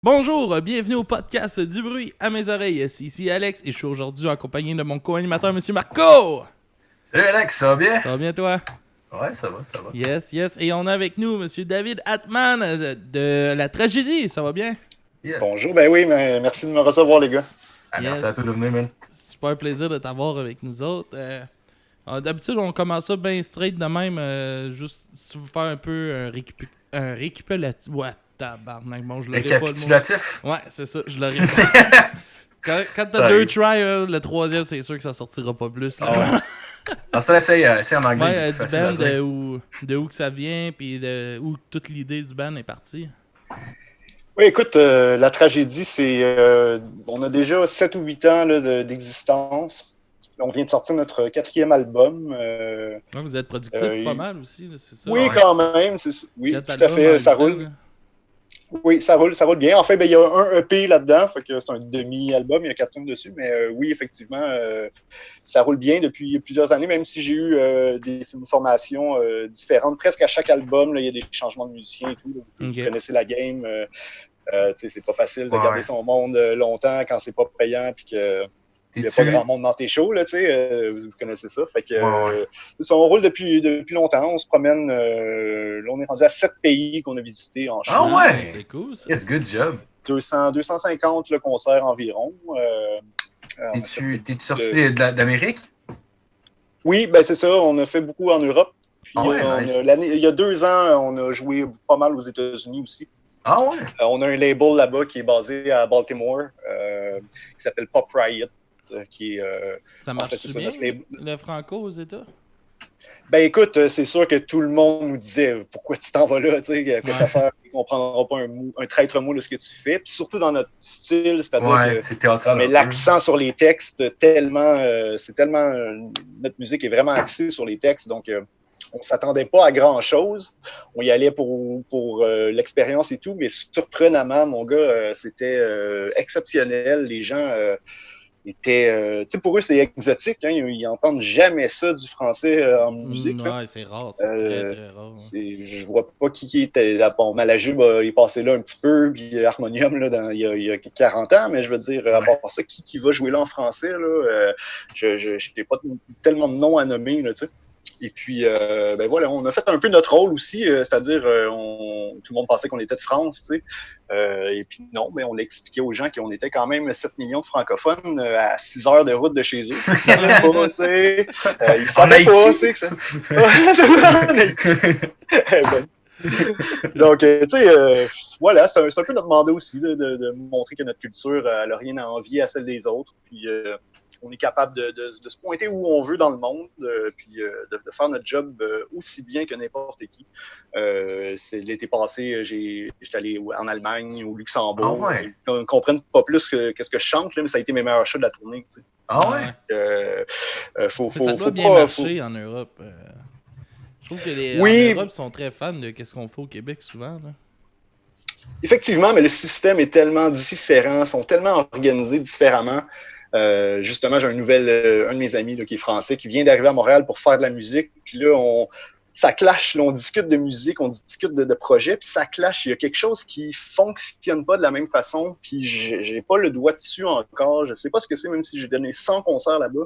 Bonjour, bienvenue au podcast du bruit à mes oreilles. C'est ici Alex et je suis aujourd'hui accompagné de mon co-animateur, Monsieur Marco. Salut Alex, ça va bien? Ça va bien toi? Ouais, ça va, ça va. Yes, yes. Et on a avec nous Monsieur David Atman de la tragédie. Ça va bien? Yes. Bonjour, ben oui, mais merci de me recevoir, les gars. Ah, merci à Yes. toi de venir, man. Super plaisir de t'avoir avec nous autres. D'habitude, on commence ça bien straight de même. Juste si tu veux faire un peu un récapitulatif. Ouais, tabarnak. Bon, je l'aurais pas le mot. Récapitulatif? Ouais, c'est ça, je l'aurais pas. Quand t'as deux tries, le troisième, c'est sûr que ça sortira pas plus. Là. Ah ouais. Dans ça, essaye en anglais. Ouais, C'est du facile à band, dire. de où que ça vient, puis où toute l'idée du band est partie. Oui, écoute, la tragédie, c'est. On a déjà 7 ou 8 ans là, d'existence. On vient de sortir notre 4e album. Ouais, vous êtes productif pas mal aussi, là, c'est ça? Oui, Ouais. quand même. Oui, 4 tout à albums en fait. Ça 8 ans. roule. Là. Oui, ça roule bien. En fait, ben, il y a un EP là-dedans, fait que c'est un demi-album, il y a 4 tunes dessus, mais oui, effectivement, ça roule bien depuis plusieurs années, même si j'ai eu une formation différente. Presque à chaque album, là, il y a des changements de musiciens et tout. Là, vous Ok. connaissez la game. C'est pas facile de Ouais, garder ouais. son monde longtemps quand c'est pas payant puis que il n'y a pas grand T'es-tu. monde dans tes shows, là, vous connaissez ça. Fait que, Ouais, ouais. on roule depuis longtemps, on se promène. Là, on est rendu à 7 pays qu'on a visités en Ah show. C'est ouais! cool ça. Yes, good job. 250 le concert environ. On a fait T'es-tu beaucoup sorti de... d'Amérique? Oui, ben c'est ça, on a fait beaucoup en Europe. Ah Puis ouais, nice. il y a 2 ans, on a joué pas mal aux États-Unis aussi. Ah ouais? On a un label là-bas qui est basé à Baltimore, qui s'appelle Pop Riot, qui est Ça en fait, c'est marche-tu ça bien, notre label. le franco aux États? Ben écoute, c'est sûr que tout le monde nous disait pourquoi tu t'en vas là, tu sais, que ça Ouais. sert, qu'on comprendra pas un traître mot de ce que tu fais. Puis surtout dans notre style, c'est-à-dire Ouais, que c'est on théâtral met un peu. l'accent sur les textes tellement, c'est tellement, notre musique est vraiment axée sur les textes, donc on s'attendait pas à grand chose. On y allait pour l'expérience et tout, mais surprenamment, mon gars, c'était exceptionnel. Les gens tu sais, pour eux, c'est exotique. Hein, ils n'entendent jamais ça du français en musique. Là. Ouais, c'est rare, c'est très très rare. Ouais. Je vois pas qui était là. Bon, Malajube, il est passé là un petit peu, puis Harmonium, là, il y a 40 ans, mais je veux dire, à Ouais. part ça, qui va jouer là en français, là, je n'ai pas tellement de noms à nommer, là, tu sais. Et puis, ben voilà, on a fait un peu notre rôle aussi, c'est-à-dire, tout le monde pensait qu'on était de France, tu sais. Et puis non, mais on l'a expliqué aux gens qu'on était quand même 7 millions de francophones à 6 heures de route de chez eux. Ils savaient pas, tu sais. Ils En savaient pas, tu sais. Que ça... ben, donc, tu sais, voilà, c'est un peu notre mandat aussi de montrer que notre culture n'a rien à envier à celle des autres. Puis, on est capable de se pointer où on veut dans le monde, puis de faire notre job aussi bien que n'importe qui. L'été passé, j'étais allé en Allemagne, au Ah Luxembourg. ouais? Ils ne comprennent pas plus que ce que je chante, là, mais ça a été mes meilleurs shows de la tournée. Tu sais. Ah ouais? Ouais. Faut, Mais ça doit faut bien pas. marcher en Europe. Je trouve que en Oui, Europe, ils sont très fans de ce qu'on fait au Québec souvent. Là. effectivement, mais le système est tellement différent, sont tellement organisés différemment. Justement, j'ai un de mes amis là, qui est français, qui vient d'arriver à Montréal pour faire de la musique. Puis là, ça clash, là, on discute de musique, on discute de projets, puis ça clash. Il y a quelque chose qui fonctionne pas de la même façon, puis j'ai pas le doigt dessus encore. Je sais pas ce que c'est, même si j'ai donné 100 concerts là-bas.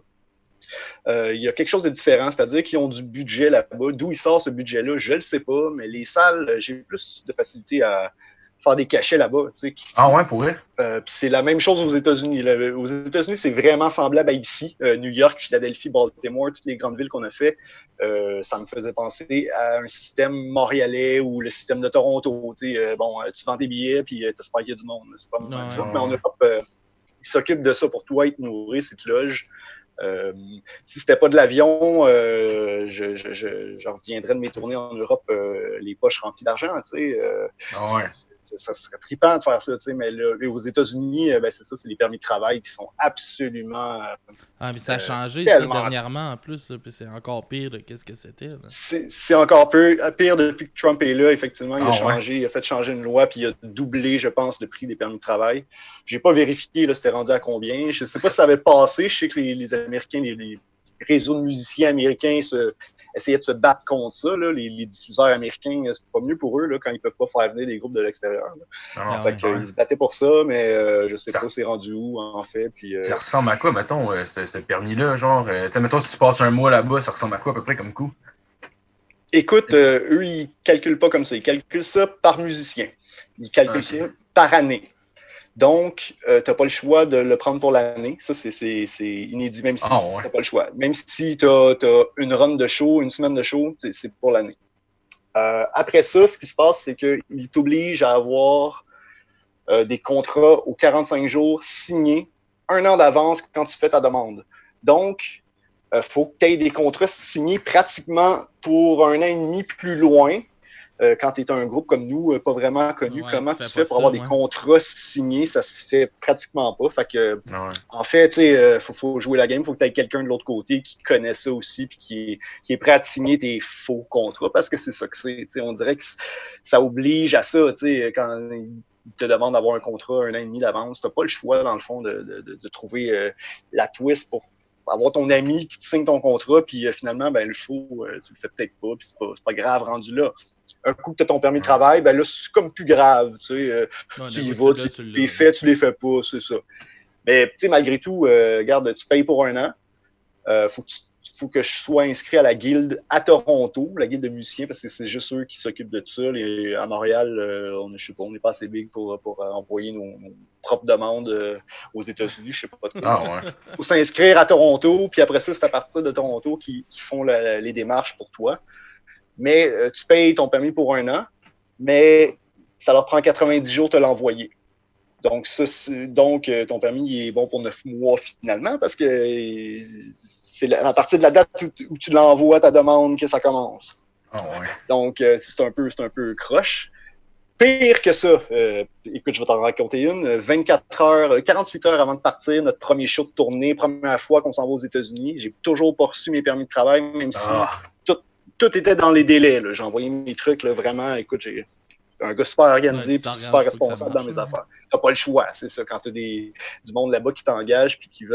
Il y a quelque chose de différent, c'est-à-dire qu'ils ont du budget là-bas. D'où il sort ce budget-là, je le sais pas, mais les salles, j'ai plus de facilité à faire des cachets là-bas, tu sais, Ah qu'ici. ouais, pour vrai? Puis c'est la même chose aux États-Unis. Là. Aux États-Unis, c'est vraiment semblable à ici. New York, Philadelphie, Baltimore, toutes les grandes villes qu'on a fait, ça me faisait penser à un système montréalais ou le système de Toronto. Bon, tu vends tes billets, puis t'espères qu'il y a du monde. C'est pas mal Ouais. ça. Ouais, Mais en ouais. Europe, ils s'occupent de ça pour toi, ils te nourrissent, ils te logent. Euh, si c'était pas de l'avion, je reviendrais de mes tournées en Europe, les poches remplies d'argent, tu sais. Ah ouais. Ça serait trippant de faire ça, tu sais, mais là, aux États-Unis, ben, c'est ça, c'est les permis de travail qui sont absolument Ah, mais ça a changé ça tellement. dernièrement en plus, là, puis c'est encore pire de qu'est-ce que c'était. Là. C'est encore pire depuis que Trump est là. Effectivement, Ah ouais. il a fait changer une loi, puis il a doublé, je pense, le prix des permis de travail. J'ai pas vérifié, là, c'était rendu à combien. Je sais pas si ça avait passé. Je sais que les Américains, les réseaux de musiciens américains essayaient de se battre contre ça. Là. Les diffuseurs américains, c'est pas mieux pour eux là, quand ils peuvent pas faire venir des groupes de l'extérieur. Fait qu'ils se battaient pour ça, mais je sais pas c'est rendu où, en fait. Puis, ça ressemble à quoi, mettons, ce permis-là, genre, mettons, si tu passes un mois là-bas, ça ressemble à quoi, à peu près, comme coup? Écoute, eux, ils calculent pas comme ça. Ils calculent ça par musicien. Ils calculent ça par année. Donc, tu n'as pas le choix de le prendre pour l'année. Ça, c'est inédit, même si tu n'as pas le choix. Même si tu as une run de show, une semaine de show, c'est pour l'année. Après ça, ce qui se passe, c'est qu'ils t'obligent à avoir des contrats aux 45 jours signés 1 an d'avance quand tu fais ta demande. Donc, faut que tu aies des contrats signés pratiquement pour 1 an et demi plus loin. Quand tu es un groupe comme nous, pas vraiment connu, comment tu fais pour avoir des contrats signés? Ça se fait pratiquement pas. Fait que, en fait, tu sais, faut jouer la game. Il faut que tu aies quelqu'un de l'autre côté qui connaît ça aussi puis qui est prêt à te signer tes faux contrats parce que c'est ça que c'est. On dirait que ça oblige à ça. Quand ils te demandent d'avoir un contrat 1 an et demi d'avance, tu n'as pas le choix, dans le fond, de trouver la twist pour avoir ton ami qui te signe ton contrat, puis finalement, ben, le show, tu le fais peut-être pas, puis c'est pas grave rendu là. Un coup que tu as ton permis de travail, ben là, c'est comme plus grave, tu sais. Tu y vas, tu les fais, tu les fais pas, c'est ça. Mais, tu sais, malgré tout, regarde, tu payes pour 1 an. Faut que je sois inscrit à la guilde à Toronto, la guilde de musiciens, parce que c'est juste eux qui s'occupent de ça. À Montréal, je sais pas, on n'est pas assez big pour envoyer nos propres demandes aux États-Unis, je sais pas trop. Faut s'inscrire à Toronto, puis après ça, c'est à partir de Toronto qu'ils font les démarches pour toi. Mais tu payes ton permis pour 1 an, mais ça leur prend 90 jours de te l'envoyer. Donc, ton permis il est bon pour 9 mois finalement, parce que c'est à partir de la date où tu l'envoies ta demande que ça commence. Donc, c'est un peu croche. Pire que ça, écoute, je vais t'en raconter une. 48 heures avant de partir, notre premier show de tournée, première fois qu'on s'en va aux États-Unis. J'ai toujours pas reçu mes permis de travail, même si tout était dans les délais. Là. J'ai envoyé mes trucs, là, vraiment. Écoute, j'ai un gars super organisé, puis super responsable dans mes affaires. T'as pas le choix, c'est ça. Quand t'as du monde là-bas qui t'engage puis qui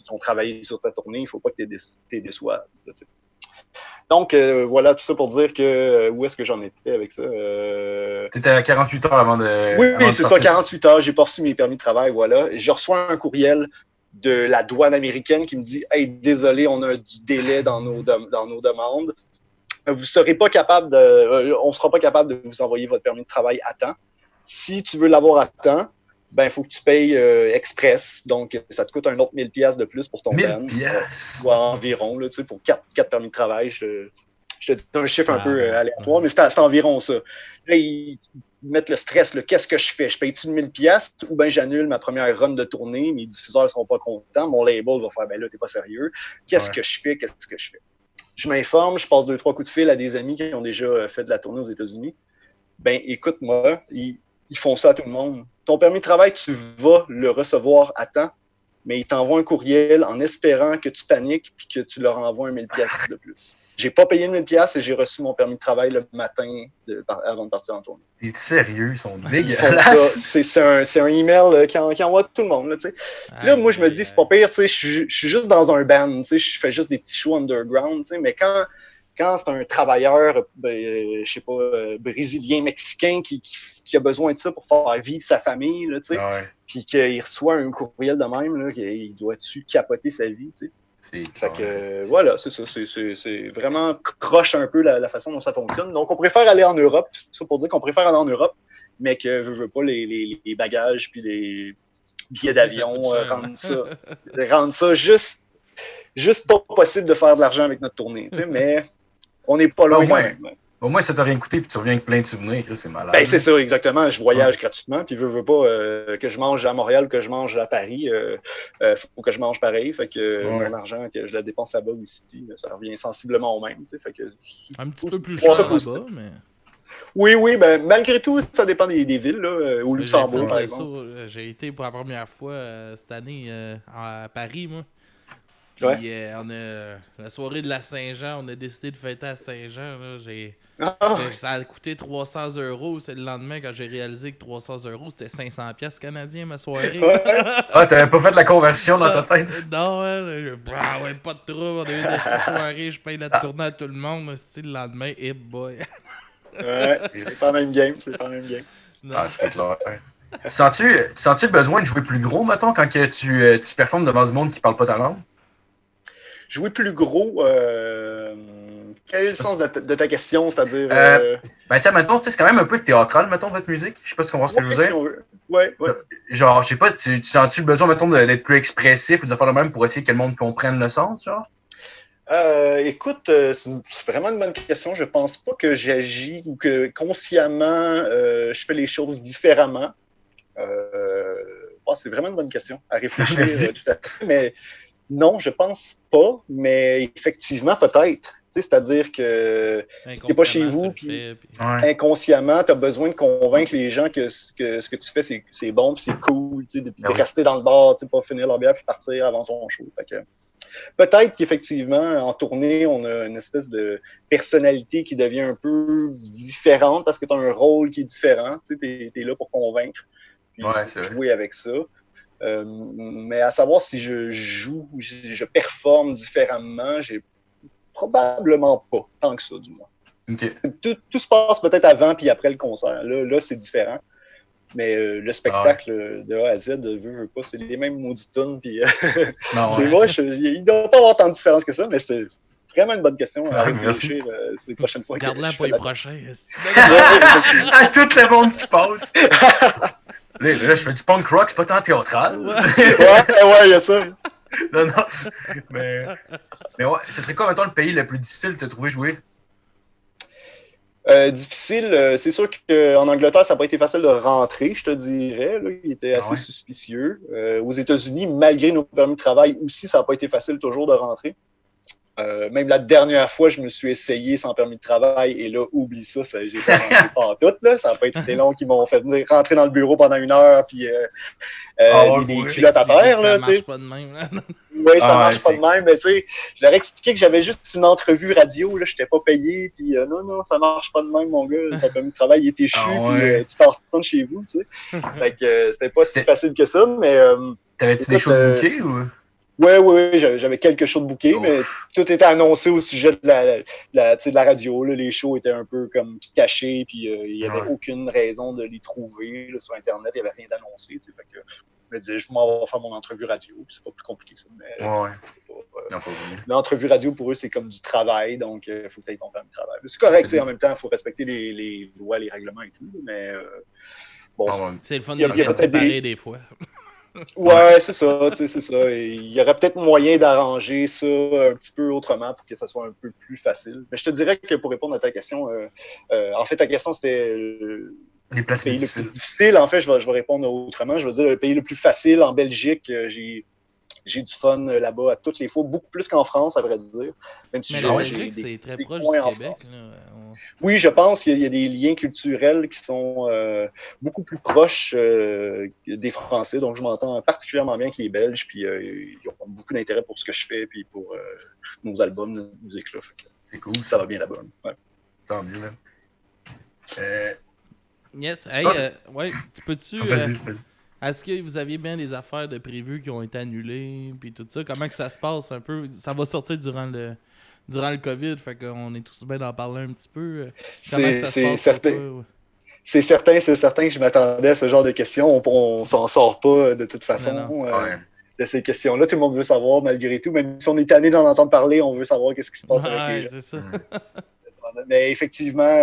ont travaillé sur ta tournée, il faut pas que t'es déçoives. Donc, voilà tout ça pour dire que où est-ce que j'en étais avec ça. T'étais à 48 heures avant de. Oui, c'est ça, 48 heures. J'ai pas reçu mes permis de travail, voilà. Je reçois un courriel de la douane américaine qui me dit « Hey, désolé, on a du délai dans nos demandes. Vous serez pas capable on sera pas capable de vous envoyer votre permis de travail à temps. Si tu veux l'avoir à temps, ben, il faut que tu payes express. Donc, ça te coûte un autre 1000$ de plus pour ton band. Ou environ, là, tu sais, pour 4 permis de travail. Je te dis un chiffre un peu aléatoire, mais c'est environ ça. Là, ils mettent le stress. Qu'est-ce que je fais? Je paye-tu 1000$ ou bien j'annule ma première run de tournée? Mes diffuseurs ne seront pas contents. Mon label va faire, ben là, t'es pas sérieux. Qu'est-ce que je fais? Je m'informe, je passe 2-3 coups de fil à des amis qui ont déjà fait de la tournée aux États-Unis. Ben, écoute-moi, ils font ça à tout le monde. Ton permis de travail, tu vas le recevoir à temps, mais ils t'envoient un courriel en espérant que tu paniques et que tu leur envoies un 1000$ de plus. J'ai pas payé 1000$ et j'ai reçu mon permis de travail le matin avant de partir en tournée. T'es sérieux? Ils sont dégueulasses. C'est un email qui envoie à tout le monde. Là, moi, je me dis, c'est pas pire. Je suis juste dans un band. Je fais juste des petits shows underground. Mais quand c'est un travailleur, je sais pas, brésilien, mexicain qui a besoin de ça pour faire vivre sa famille, puis qu'il reçoit un courriel de même, là, il doit-tu capoter sa vie, tu sais. Fait que voilà, c'est ça. C'est vraiment croche un peu la façon dont ça fonctionne. Donc, on préfère aller en Europe. C'est ça pour dire qu'on préfère aller en Europe, mais que je veux pas les bagages puis les billets d'avion, rendre ça juste pas possible de faire de l'argent avec notre tournée. Mais on n'est pas loin. Au moins, ça t'a rien coûté puis tu reviens avec plein de souvenirs. C'est malade. Ben, c'est ça, exactement. Je voyage gratuitement puis veux pas que je mange à Montréal ou que je mange à Paris. Faut que je mange pareil. Fait que mon argent, que je la dépense là-bas aussi, ça revient sensiblement au même. Fait que, un petit peu plus cher là-bas, mais... Oui, ben, malgré tout, ça dépend des villes. Là, au Luxembourg, par exemple. J'ai été pour la première fois cette année à Paris, moi. Puis Ouais. on a la soirée de la Saint-Jean, on a décidé de fêter à Saint-Jean. Là. Ah, Ça a coûté 300 €. C'est le lendemain quand j'ai réalisé que 300 € c'était 500 pièces canadiens ma soirée. ouais. Ah, t'avais pas fait la conversion dans ta tête? Non, ouais, pas de trouble. On a eu de cette soirée, je paye la tournée à tout le monde. Le lendemain, boy. Ouais, c'est pas la même game, c'est pas la même game. Non. Ah, c'est clair. Sens-tu le besoin de jouer plus gros, mettons, quand que tu performes devant du monde qui parle pas ta langue? Jouer plus gros, quel est le sens de ta question, c'est-à-dire... Ben, tiens, mettons, c'est quand même un peu théâtral, mettons, votre musique. Je sais pas si tu comprends ce que je veux si dire. on veut. Ouais. Genre, je sais pas, tu sens-tu le besoin, mettons, d'être plus expressif ou de faire le même pour essayer que le monde comprenne le sens, genre? Écoute, c'est vraiment une bonne question. Je pense pas que j'agis ou que consciemment je fais les choses différemment. C'est vraiment une bonne question à réfléchir tout à fait. Mais non, je pense pas. Mais effectivement, peut-être. C'est-à-dire que t'es pas chez vous, puis inconsciemment, tu as besoin de convaincre les gens que ce que tu fais, c'est bon, puis c'est cool, de rester dans le bar, pas finir leur bière puis partir avant ton show. Fait que, peut-être qu'effectivement, en tournée, on a une espèce de personnalité qui devient un peu différente parce que tu as un rôle qui est différent. Tu es là pour convaincre, puis jouer avec ça. Mais à savoir si je joue, je performe différemment, j'ai probablement pas, tant que ça, du moins. Okay. Tout se passe peut-être avant puis après le concert. Là c'est différent. Mais le spectacle de A à Z, veux pas, c'est les mêmes maudites tunes. Puis, moi, il ne doit pas avoir tant de différence que ça, mais c'est vraiment une bonne question à réfléchir les prochaines fois. Garde-la pour les prochains. À tout le monde qui passe. Là, je fais du punk rock, c'est pas tant théâtral. Ouais, il y a ça. Non. Mais ouais, ce serait quoi, mettons, le pays le plus difficile de te trouver jouer? Difficile, c'est sûr qu'en Angleterre, ça n'a pas été facile de rentrer, je te dirais. Là. Il était assez suspicieux. Aux États-Unis, malgré nos permis de travail aussi, ça n'a pas été facile toujours de rentrer. Même la dernière fois, je me suis essayé sans permis de travail et là, oublie ça, j'ai pas rentré pas tout. Là. Ça n'a pas été long qu'ils m'ont fait venir rentrer dans le bureau pendant 1 heure puis des culottes à terre. Ça marche pas de même. Oui, ça marche pas de même, mais tu sais, je leur ai expliqué que j'avais juste une entrevue radio, là, je n'étais pas payé, puis non, ça marche pas de même, mon gars, ton permis de travail il est échu, puis tu t'en retournes chez vous, tu sais. Fait que c'était pas si facile que ça, mais... T'avais-tu des shows de bouquet ou... Oui, j'avais quelques shows de bouquet, mais tout était annoncé au sujet de la radio. Là, les shows étaient un peu comme cachés, puis il n'y avait aucune raison de les trouver là, sur Internet. Il n'y avait rien d'annoncé. Fait que je me disais, je m'en vais faire mon entrevue radio. C'est pas plus compliqué que ça. Mais, l'entrevue radio, pour eux, c'est comme du travail, donc il faut que tu aies ton permis de travail. C'est correct, en même temps, il faut respecter les lois, les règlements et tout, mais c'est le fun de rester pareil des fois. Ouais, c'est ça. Il y aurait peut-être moyen d'arranger ça un petit peu autrement pour que ça soit un peu plus facile. Mais je te dirais que pour répondre à ta question, en fait, ta question, c'était le pays le plus difficile. En fait, je vais répondre autrement. Je vais dire le pays le plus facile en Belgique. J'ai du fun là-bas à toutes les fois, beaucoup plus qu'en France, à vrai dire. Même si la Belgique, c'est très proche du Québec. Oui, je pense qu'il y a des liens culturels qui sont beaucoup plus proches des Français. Donc, je m'entends particulièrement bien avec les Belges. Puis, ils ont beaucoup d'intérêt pour ce que je fais puis pour nos albums, notre musique. Là. C'est cool. Ça va bien là-bas. Ouais. Tant mieux, même. Yes. Hey, tu peux-tu... Est-ce que vous aviez bien des affaires de prévues qui ont été annulées, puis tout ça? Comment que ça se passe un peu? Ça va sortir durant le COVID, fait qu'on est tous bien d'en parler un petit peu. Comment ça se passe certain. C'est certain que je m'attendais à ce genre de questions. On s'en sort pas de toute façon. De ces questions-là, tout le monde veut savoir malgré tout. Même si on est tanné d'en entendre parler, on veut savoir qu'est-ce qui se passe avec les gens. C'est ça. Mais effectivement,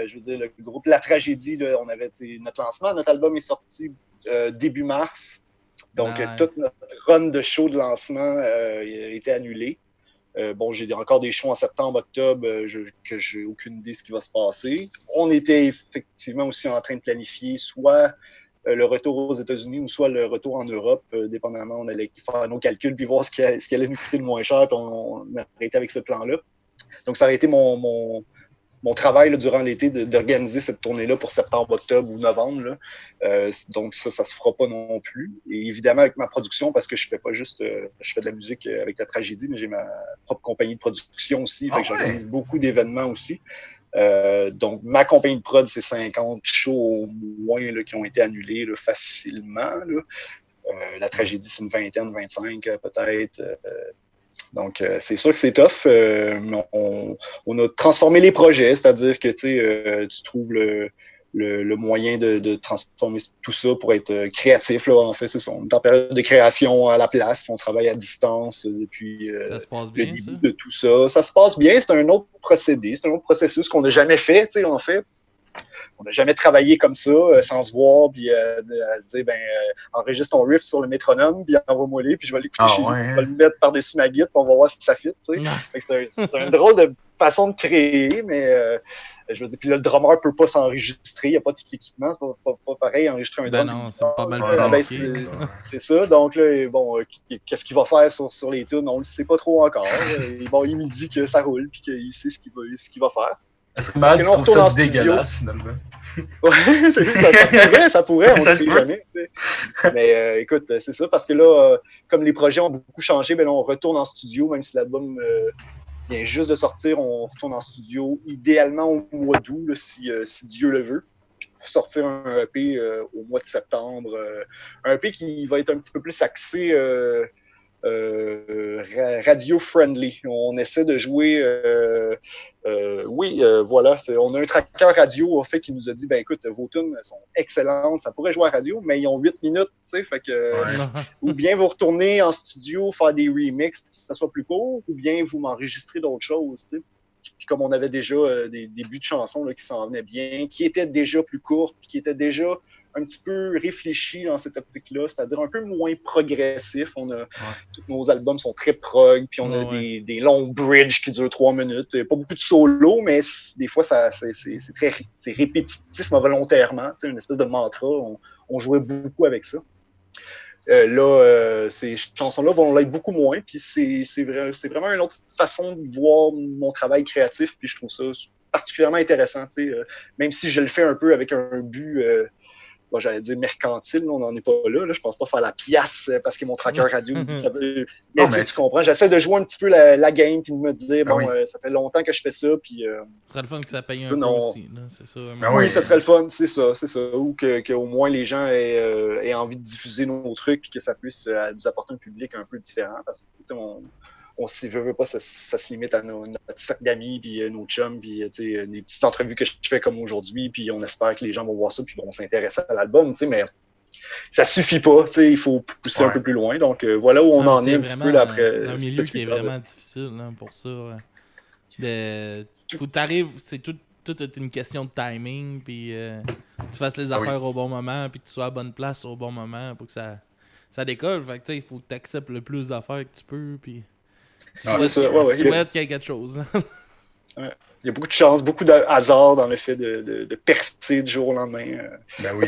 je veux dire, le groupe La Tragédie, là, on avait notre lancement. Notre album est sorti début mars. Donc, toute notre run de show de lancement a été annulée. J'ai encore des shows en septembre, octobre, que j'ai aucune idée de ce qui va se passer. On était effectivement aussi en train de planifier soit le retour aux États-Unis ou soit le retour en Europe, dépendamment. On allait faire nos calculs puis voir ce qui allait nous coûter le moins cher. Puis on a arrêté avec ce plan-là. Donc, ça aurait été mon mon travail là, durant l'été d'organiser cette tournée-là pour septembre, octobre ou novembre. Là. Donc ça se fera pas non plus. Et évidemment, avec ma production, parce que je fais pas juste je fais de la musique avec la tragédie, mais j'ai ma propre compagnie de production aussi. Fait que j'organise beaucoup d'événements aussi. Donc, ma compagnie de prod, c'est 50 shows au moins là, qui ont été annulés là, facilement. Là. La tragédie, c'est une vingtaine, 25 peut-être. Donc, c'est sûr que c'est tough. On a transformé les projets, c'est-à-dire que tu trouves le moyen de transformer tout ça pour être créatif. Là, en fait, c'est ça. On est en période de création à la place, on travaille à distance depuis ça se passe bien, le début de tout ça. Ça se passe bien, c'est un autre procédé, c'est un autre processus qu'on n'a jamais fait, en fait. On n'a jamais travaillé comme ça, sans se voir, puis à se dire, enregistre ton riff sur le métronome, puis envoie-moi-les, puis je vais l'écouter chez lui, je vais le mettre par-dessus ma guitare, puis on va voir si ça fit. C'est un drôle de façon de créer, mais je veux dire, puis là, le drummer ne peut pas s'enregistrer, il n'y a pas tout l'équipement, c'est pas pareil, enregistrer un drum. Non, c'est pas mal c'est ça, donc là, bon, qu'est-ce qu'il va faire sur les tunes, on ne le sait pas trop encore. Il me dit que ça roule, puis qu'il sait ce qu'il va faire. Est-ce que Matt trouve ça dégueulasse, finalement? Ouais, ça pourrait, on ne sait jamais. Mais écoute, c'est ça, parce que là, comme les projets ont beaucoup changé, là, on retourne en studio, même si l'album vient juste de sortir, on retourne en studio, idéalement au mois d'août, si Dieu le veut, pour sortir un EP au mois de septembre. Un EP qui va être un petit peu plus axé radio-friendly. On essaie de jouer... voilà. On a un tracker radio au fait qui nous a dit, écoute, vos tunes sont excellentes, ça pourrait jouer à radio, mais ils ont 8 minutes, tu sais, fait que... ou bien vous retournez en studio, faire des remixes, que ça soit plus court, ou bien vous m'enregistrez d'autres choses, tu sais. Puis comme on avait déjà des débuts de chansons là, qui s'en venaient bien, qui étaient déjà plus courtes, puis qui étaient déjà un petit peu réfléchis dans cette optique-là, c'est-à-dire un peu moins progressif. Tous nos albums sont très prog, puis on a des longs bridges qui durent 3 minutes. Pas beaucoup de solos, mais des fois, c'est répétitif, mais volontairement. C'est une espèce de mantra. On jouait beaucoup avec ça. Ces chansons-là vont l'être beaucoup moins, puis c'est vraiment une autre façon de voir mon travail créatif, puis je trouve ça particulièrement intéressant. Même si je le fais un peu avec un but... j'allais dire mercantile, on n'en est pas là. Je pense pas faire la pièce parce que mon tracker radio me dit que ça veut. Mais tu comprends, j'essaie de jouer un petit peu la game puis de me dire, ça fait longtemps que je fais ça. Puis, ce serait le fun que ça paye un peu aussi. Là, c'est ça, oui, ça serait le fun, c'est ça. Ou qu'au moins les gens aient envie de diffuser nos trucs et que ça puisse nous apporter un public un peu différent. Parce que, on s'y veut pas, ça se limite à notre cercle d'amis, puis nos chums, puis des petites entrevues que je fais comme aujourd'hui, puis on espère que les gens vont voir ça, puis vont s'intéresser à l'album, mais ça suffit pas, il faut pousser un peu plus loin. Donc voilà où on en est un petit peu là, après. C'est un milieu qui est vraiment difficile là, pour ça. Faut t'arrives, c'est tout une question de timing, puis tu fasses les affaires au bon moment, puis que tu sois à la bonne place au bon moment pour que ça décolle. Fait que il faut que tu acceptes le plus d'affaires que tu peux, puis tu souhaites qu'il y ait quelque chose. Il y a beaucoup de chance, beaucoup de hasard dans le fait de percer du jour au lendemain.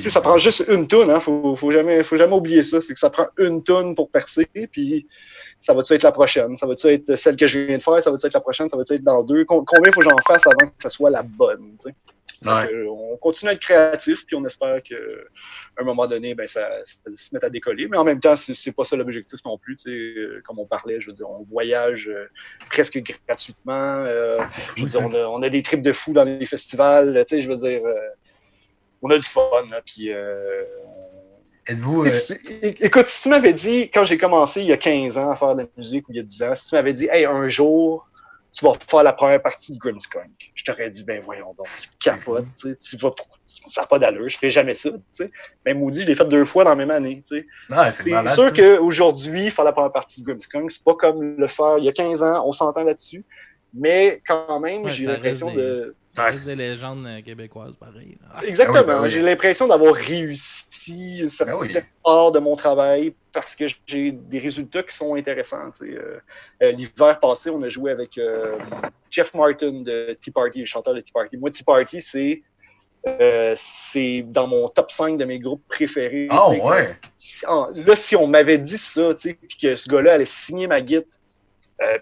Ça prend juste une toune, hein. Faut jamais oublier ça. C'est que ça prend une toune pour percer, puis ça va-tu être la prochaine? Ça va-tu être celle que je viens de faire? Ça va-tu être la prochaine? Ça va-tu être dans 2? Combien faut que j'en fasse avant que ça soit la bonne? On continue à être créatif, puis on espère qu'à un moment donné, ça se mette à décoller. Mais en même temps, c'est pas ça l'objectif non plus. Comme on parlait, je veux dire, on voyage presque gratuitement. On a des trips de fou dans les festivals. Je veux dire, on a du fun. Puis, êtes-vous. Écoute, si tu m'avais dit, quand j'ai commencé il y a 15 ans à faire de la musique, ou il y a 10 ans, si tu m'avais dit, hey, un jour, tu vas faire la première partie de Grimmskunk. Je t'aurais dit, voyons donc, tu capotes, ça n'a pas d'allure, je ferai jamais ça, Mais maudit, je l'ai fait 2 fois dans la même année, c'est sûr qu'aujourd'hui, faire la première partie de Grimmskunk, c'est pas comme le faire il y a 15 ans, on s'entend là-dessus, mais quand même, j'ai l'impression de... Ça reste des légendes québécoises, pareil. Là. Exactement. J'ai l'impression d'avoir réussi certaines parts de mon travail parce que j'ai des résultats qui sont intéressants. L'hiver passé, on a joué avec Jeff Martin de Tea Party, le chanteur de Tea Party. Moi, Tea Party, c'est dans mon top 5 de mes groupes préférés. Ouais. Là, si on m'avait dit ça, puis que ce gars-là allait signer ma guitare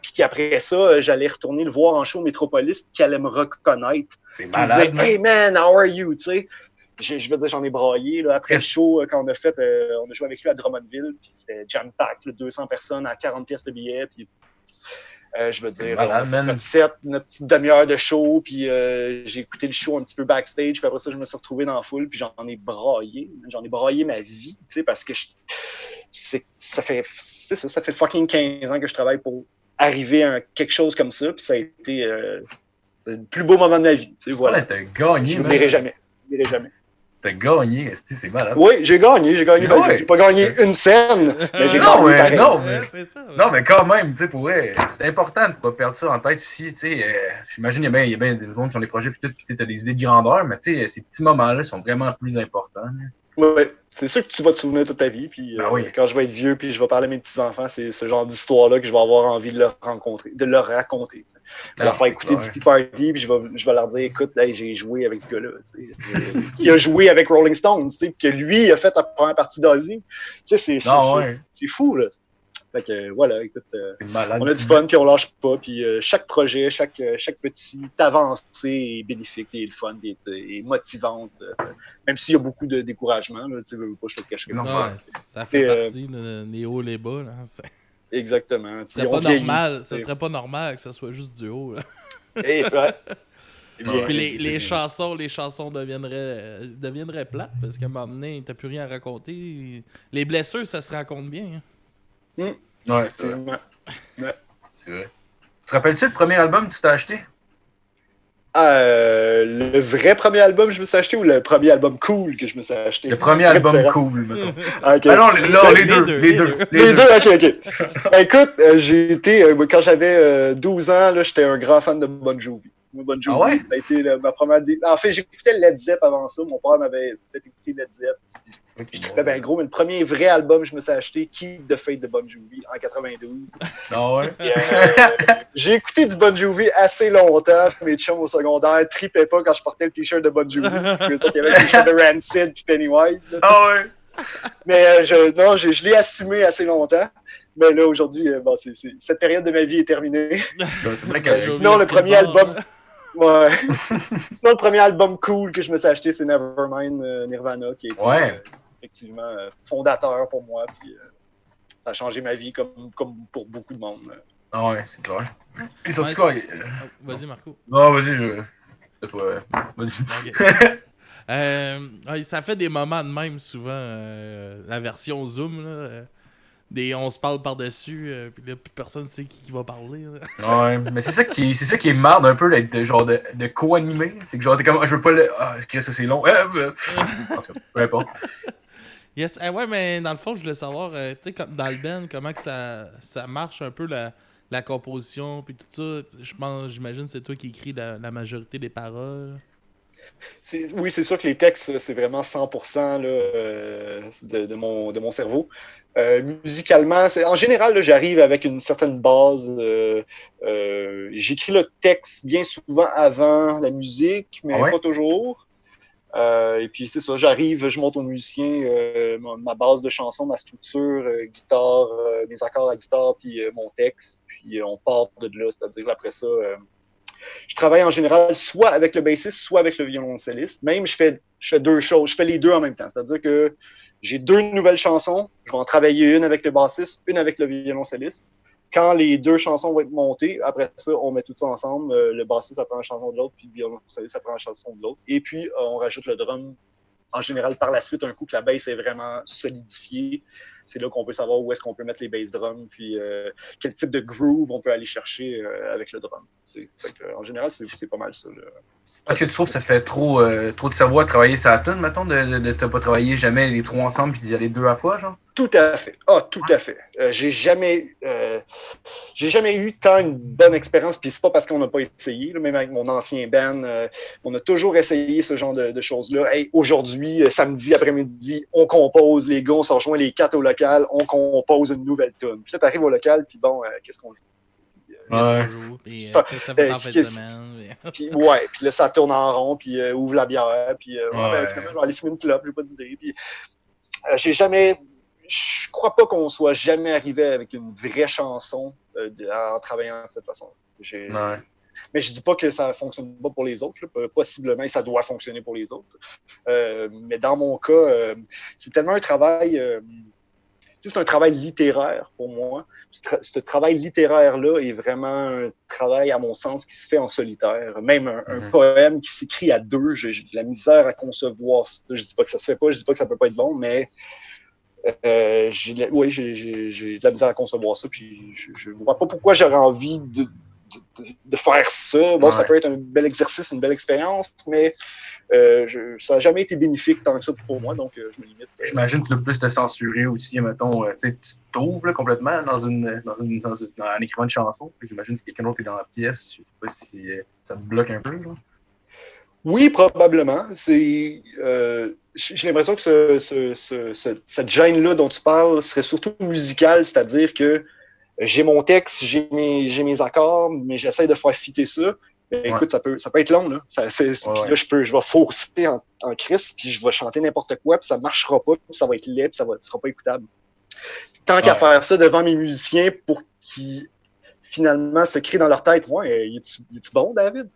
Puis qu'après ça, j'allais retourner le voir en show au Métropolis, puis qu'il allait me reconnaître. C'est malade. Dire, hey man, how are you? Tu sais, je veux dire, j'en ai braillé. Là. Après le show, quand on a fait, on a joué avec lui à Drummondville, puis c'était jam-pack, 200 personnes à 40 pièces de billets. Puis, je veux dire, on a fait notre petite demi-heure de show, puis j'ai écouté le show un petit peu backstage, puis après ça, je me suis retrouvé dans la foule, puis j'en ai braillé. J'en ai braillé ma vie, tu sais, parce que ça fait fucking 15 ans que je travaille pour arriver à quelque chose comme ça, puis ça a été le plus beau moment de ma vie. Tu sais, voilà. Ouais, t'as gagné. Je n'oublierai jamais. T'as gagné, c'est malade. Oui, j'ai gagné. Ouais. J'ai pas gagné une scène, mais j'ai non, gagné pareil. C'est ça, ouais. Non, mais quand même, tu sais, pour vrai, c'est important de pas perdre ça en tête aussi. Tu sais, j'imagine qu'il y a bien des gens qui ont des projets, puis tu as des idées de grandeur, mais tu sais, ces petits moments-là sont vraiment plus importants. Oui, c'est sûr que tu vas te souvenir toute ta vie. Puis quand je vais être vieux, puis je vais parler à mes petits-enfants, c'est ce genre d'histoire-là que je vais avoir envie de leur raconter. Je vais leur faire écouter du Tea Party, puis je vais leur dire, écoute, là, j'ai joué avec ce gars-là. Qui a joué avec Rolling Stones, puis que lui a fait la première partie d'Ozzy. C'est fou, là. Fait que voilà, écoute, on a du fun, puis on lâche pas, puis chaque projet, chaque petite avancée est bénéfique, et est le fun, est motivante, même s'il y a beaucoup de découragement, là, tu sais, pas, je te le cacherai pas. Ça fait partie, les hauts, les bas, là. Exactement. Ce serait pas normal que ce soit juste du haut, là. Puis les chansons deviendraient plates, parce qu'à un moment donné, t'as plus rien à raconter. Les blessures, ça se raconte bien, hein. Ouais, c'est vrai. C'est vrai. Tu te rappelles-tu le premier album que tu t'as acheté? Le vrai premier album que je me suis acheté ou le premier album cool que je me suis acheté? Le premier album cool, mettons. Okay. Ah non, les deux. OK. Écoute, j'ai été, quand j'avais 12 ans, là, j'étais un grand fan de Bon Jovi. Bon Jovi, ah ouais? Ça a été ma première... En fait, j'écoutais Led Zepp avant ça. Mon père m'avait fait écouter Led Zepp. Je trouvais bien gros, mais le premier vrai album que je me suis acheté, Keep the Faith de Bon Jovi, en 92. Ah ouais? Et, j'ai écouté du Bon Jovi assez longtemps. Mes chums au secondaire tripaient pas quand je portais le t-shirt de Bon Jovi. Il y avait le t-shirt de Rancid puis Pennywise. Là. Ah ouais? Mais je l'ai assumé assez longtemps. Mais là, aujourd'hui, cette période de ma vie est terminée. C'est vrai que sinon, le premier album... Ouais. Sinon, le premier album cool que je me suis acheté, c'est Nevermind Nirvana, qui est effectivement fondateur pour moi. Puis, ça a changé ma vie comme pour beaucoup de monde. Ah ouais, c'est clair. Puis surtout quoi... Vas-y, Marco. Non, vas-y, c'est toi. Vas-y. Okay. Ça fait des moments de même, souvent, la version Zoom, là. On se parle par-dessus, puis là, plus personne ne sait qui va parler. Là. Ouais, mais c'est ça qui est marde un peu d'être genre de co-animé. C'est que genre, t'es comme, je veux pas le. Ah, ça c'est long. En tout cas, peu importe. Yes, ouais, mais dans le fond, je voulais savoir, tu sais, comme dans le band, comment que ça marche un peu la composition, puis tout ça. J'imagine que c'est toi qui écris la majorité des paroles. Oui, c'est sûr que les textes, c'est vraiment 100% là, de mon cerveau. Musicalement, en général, là, j'arrive avec une certaine base. J'écris le texte bien souvent avant la musique, mais pas toujours. Et puis, c'est ça, je monte au musicien ma base de chanson, ma structure, guitare, mes accords à guitare, puis mon texte. Puis, on part de là, c'est-à-dire après ça... je travaille en général soit avec le bassiste, soit avec le violoncelliste. Même, je fais deux choses. Je fais les deux en même temps. C'est-à-dire que j'ai deux nouvelles chansons. Je vais en travailler une avec le bassiste, une avec le violoncelliste. Quand les deux chansons vont être montées, après ça, on met tout ça ensemble. Le bassiste apprend la chanson de l'autre, puis le violoncelliste apprend la chanson de l'autre. Et puis, on rajoute le drum. En général, par la suite, un coup que la bass est vraiment solidifiée, c'est là qu'on peut savoir où est-ce qu'on peut mettre les bass drums, puis quel type de groove on peut aller chercher avec le drum. En général, c'est pas mal ça. Là. Est-ce que tu trouves que ça fait trop de cerveau à travailler sur la tune, mettons, de ne pas travailler jamais les trois ensemble puis d'y aller deux à la fois, genre? Tout à fait. Tout à fait. J'ai jamais eu tant une bonne expérience, puis c'est pas parce qu'on n'a pas essayé, là, même avec mon ancien band, on a toujours essayé ce genre de choses-là. Hey, aujourd'hui, samedi après-midi, on compose, les gars, on se rejoint les 4 au local, on compose une nouvelle tune. Puis là, t'arrives au local, puis bon, qu'est-ce qu'on joue? Puis ça fait en fin de semaine. Puis là, ça tourne en rond, puis ouvre la bière, puis finalement, je vais aller fumer une clope, j'ai pas d'idée. Puis j'ai jamais je crois pas qu'on soit jamais arrivé avec une vraie chanson en travaillant de cette façon. Ouais. Mais je dis pas que ça fonctionne pas pour les autres. Là. Possiblement, ça doit fonctionner pour les autres. Mais dans mon cas, c'est tellement un travail... c'est un travail littéraire pour moi. Ce travail littéraire-là est vraiment un travail, à mon sens, qui se fait en solitaire. Même un poème qui s'écrit à deux, j'ai de la misère à concevoir ça. Je dis pas que ça se fait pas, je dis pas que ça peut pas être bon, mais j'ai de la misère à concevoir ça. Puis je vois pas pourquoi j'aurais envie de faire ça. Bon, ça peut être un bel exercice, une belle expérience, mais ça n'a jamais été bénéfique tant que ça pour moi, donc je me limite. J'imagine que tu as plus te censurer aussi, mettons, tu t'ouvres complètement en écrivant une chanson. J'imagine que quelqu'un d'autre est dans la pièce. Je sais pas si ça te bloque un peu. Là. Oui, probablement. J'ai l'impression que cette gêne-là dont tu parles serait surtout musicale, c'est-à-dire que j'ai mon texte, j'ai mes accords, mais j'essaie de faire fitter ça. Écoute, ça peut être long, là. Là, je vais fausser en crise, puis je vais chanter n'importe quoi, puis ça marchera pas, puis ça va être laid, puis ça sera pas écoutable. Tant qu'à faire ça devant mes musiciens pour qu'ils finalement se crient dans leur tête, ouais, il est-tu bon, David?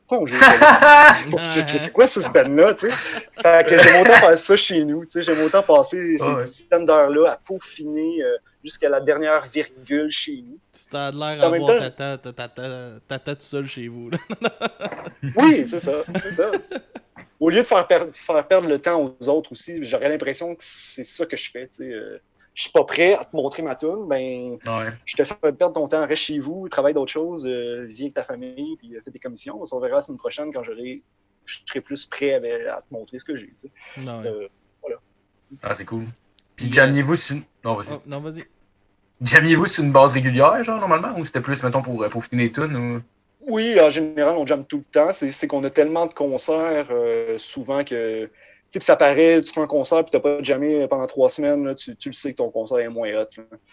C'est quoi ce peine-là, tu sais? Fait que j'aime autant faire ça chez nous, tu sais, j'aime autant passer ces dizaines d'heures-là à peaufiner jusqu'à la dernière virgule chez nous. Tu as l'air d'avoir tata tout seul chez vous, là. Oui, c'est ça. Au lieu de faire perdre le temps aux autres aussi, j'aurais l'impression que c'est ça que je fais, tu sais. Je suis pas prêt à te montrer ma toune, je te fais perdre ton temps, reste chez vous, travaille d'autres choses, viens avec ta famille, puis fais des commissions. On verra la semaine prochaine quand je serai plus prêt à te montrer ce que j'ai. Tu sais. Voilà. Ah, c'est cool. Puis jamiez-vous sur une... Non, vas-y. Jamiez-vous sur une base régulière, genre, normalement, ou c'était plus, mettons, pour finir les tunes, ou... Oui, en général, on jamme tout le temps. C'est qu'on a tellement de concerts souvent que... Tu sais, ça paraît, tu fais un concert puis t'as pas jammé pendant 3 semaines, là, tu le sais que ton concert est moins hot.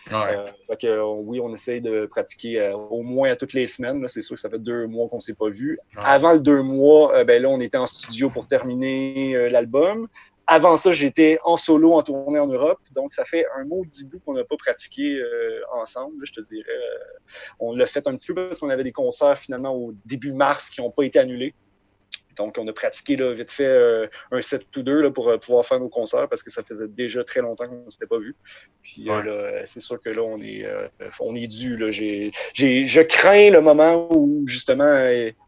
Fait que oui, on essaye de pratiquer au moins à toutes les semaines. Là. C'est sûr que ça fait 2 mois qu'on s'est pas vu. Avant le 2 mois, là, on était en studio pour terminer l'album. Avant ça, j'étais en solo en tournée en Europe. Donc, ça fait un maudit bout qu'on n'a pas pratiqué ensemble, là, je te dirais. On l'a fait un petit peu parce qu'on avait des concerts finalement au début mars qui n'ont pas été annulés. Donc, on a pratiqué là, vite fait un set ou deux là, pour pouvoir faire nos concerts parce que ça faisait déjà très longtemps qu'on ne s'était pas vu. Puis là, c'est sûr que là, on est dû. Là. Je crains le moment où, justement,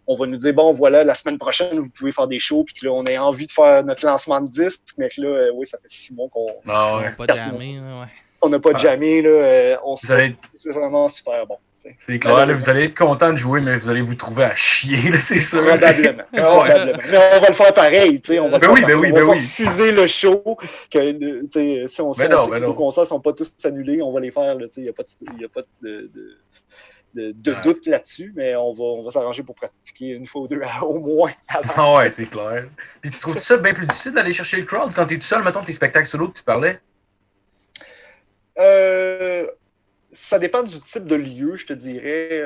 on va nous dire, bon, voilà, la semaine prochaine, vous pouvez faire des shows, puis que là, on a envie de faire notre lancement de disque, mais que là, oui, ça fait 6 mois qu'on n'a pas jammé. On n'a pas jammé, là. C'est vraiment super bon. C'est clair, là, vous allez être content de jouer, mais vous allez vous trouver à chier, là, c'est sûr. Probablement. Mais on va le faire pareil, tu sais. On va pas refuser le show. Si on sait que nos concerts ne sont pas tous annulés, on va les faire, tu sais. Il n'y a pas de doute là-dessus, mais on va s'arranger pour pratiquer une fois ou deux au moins avant. Ah ouais, c'est clair. Puis tu trouves ça bien plus difficile d'aller chercher le crowd quand tu es tout seul, mettons tes spectacles solo que tu parlais? Ça dépend du type de lieu, je te dirais.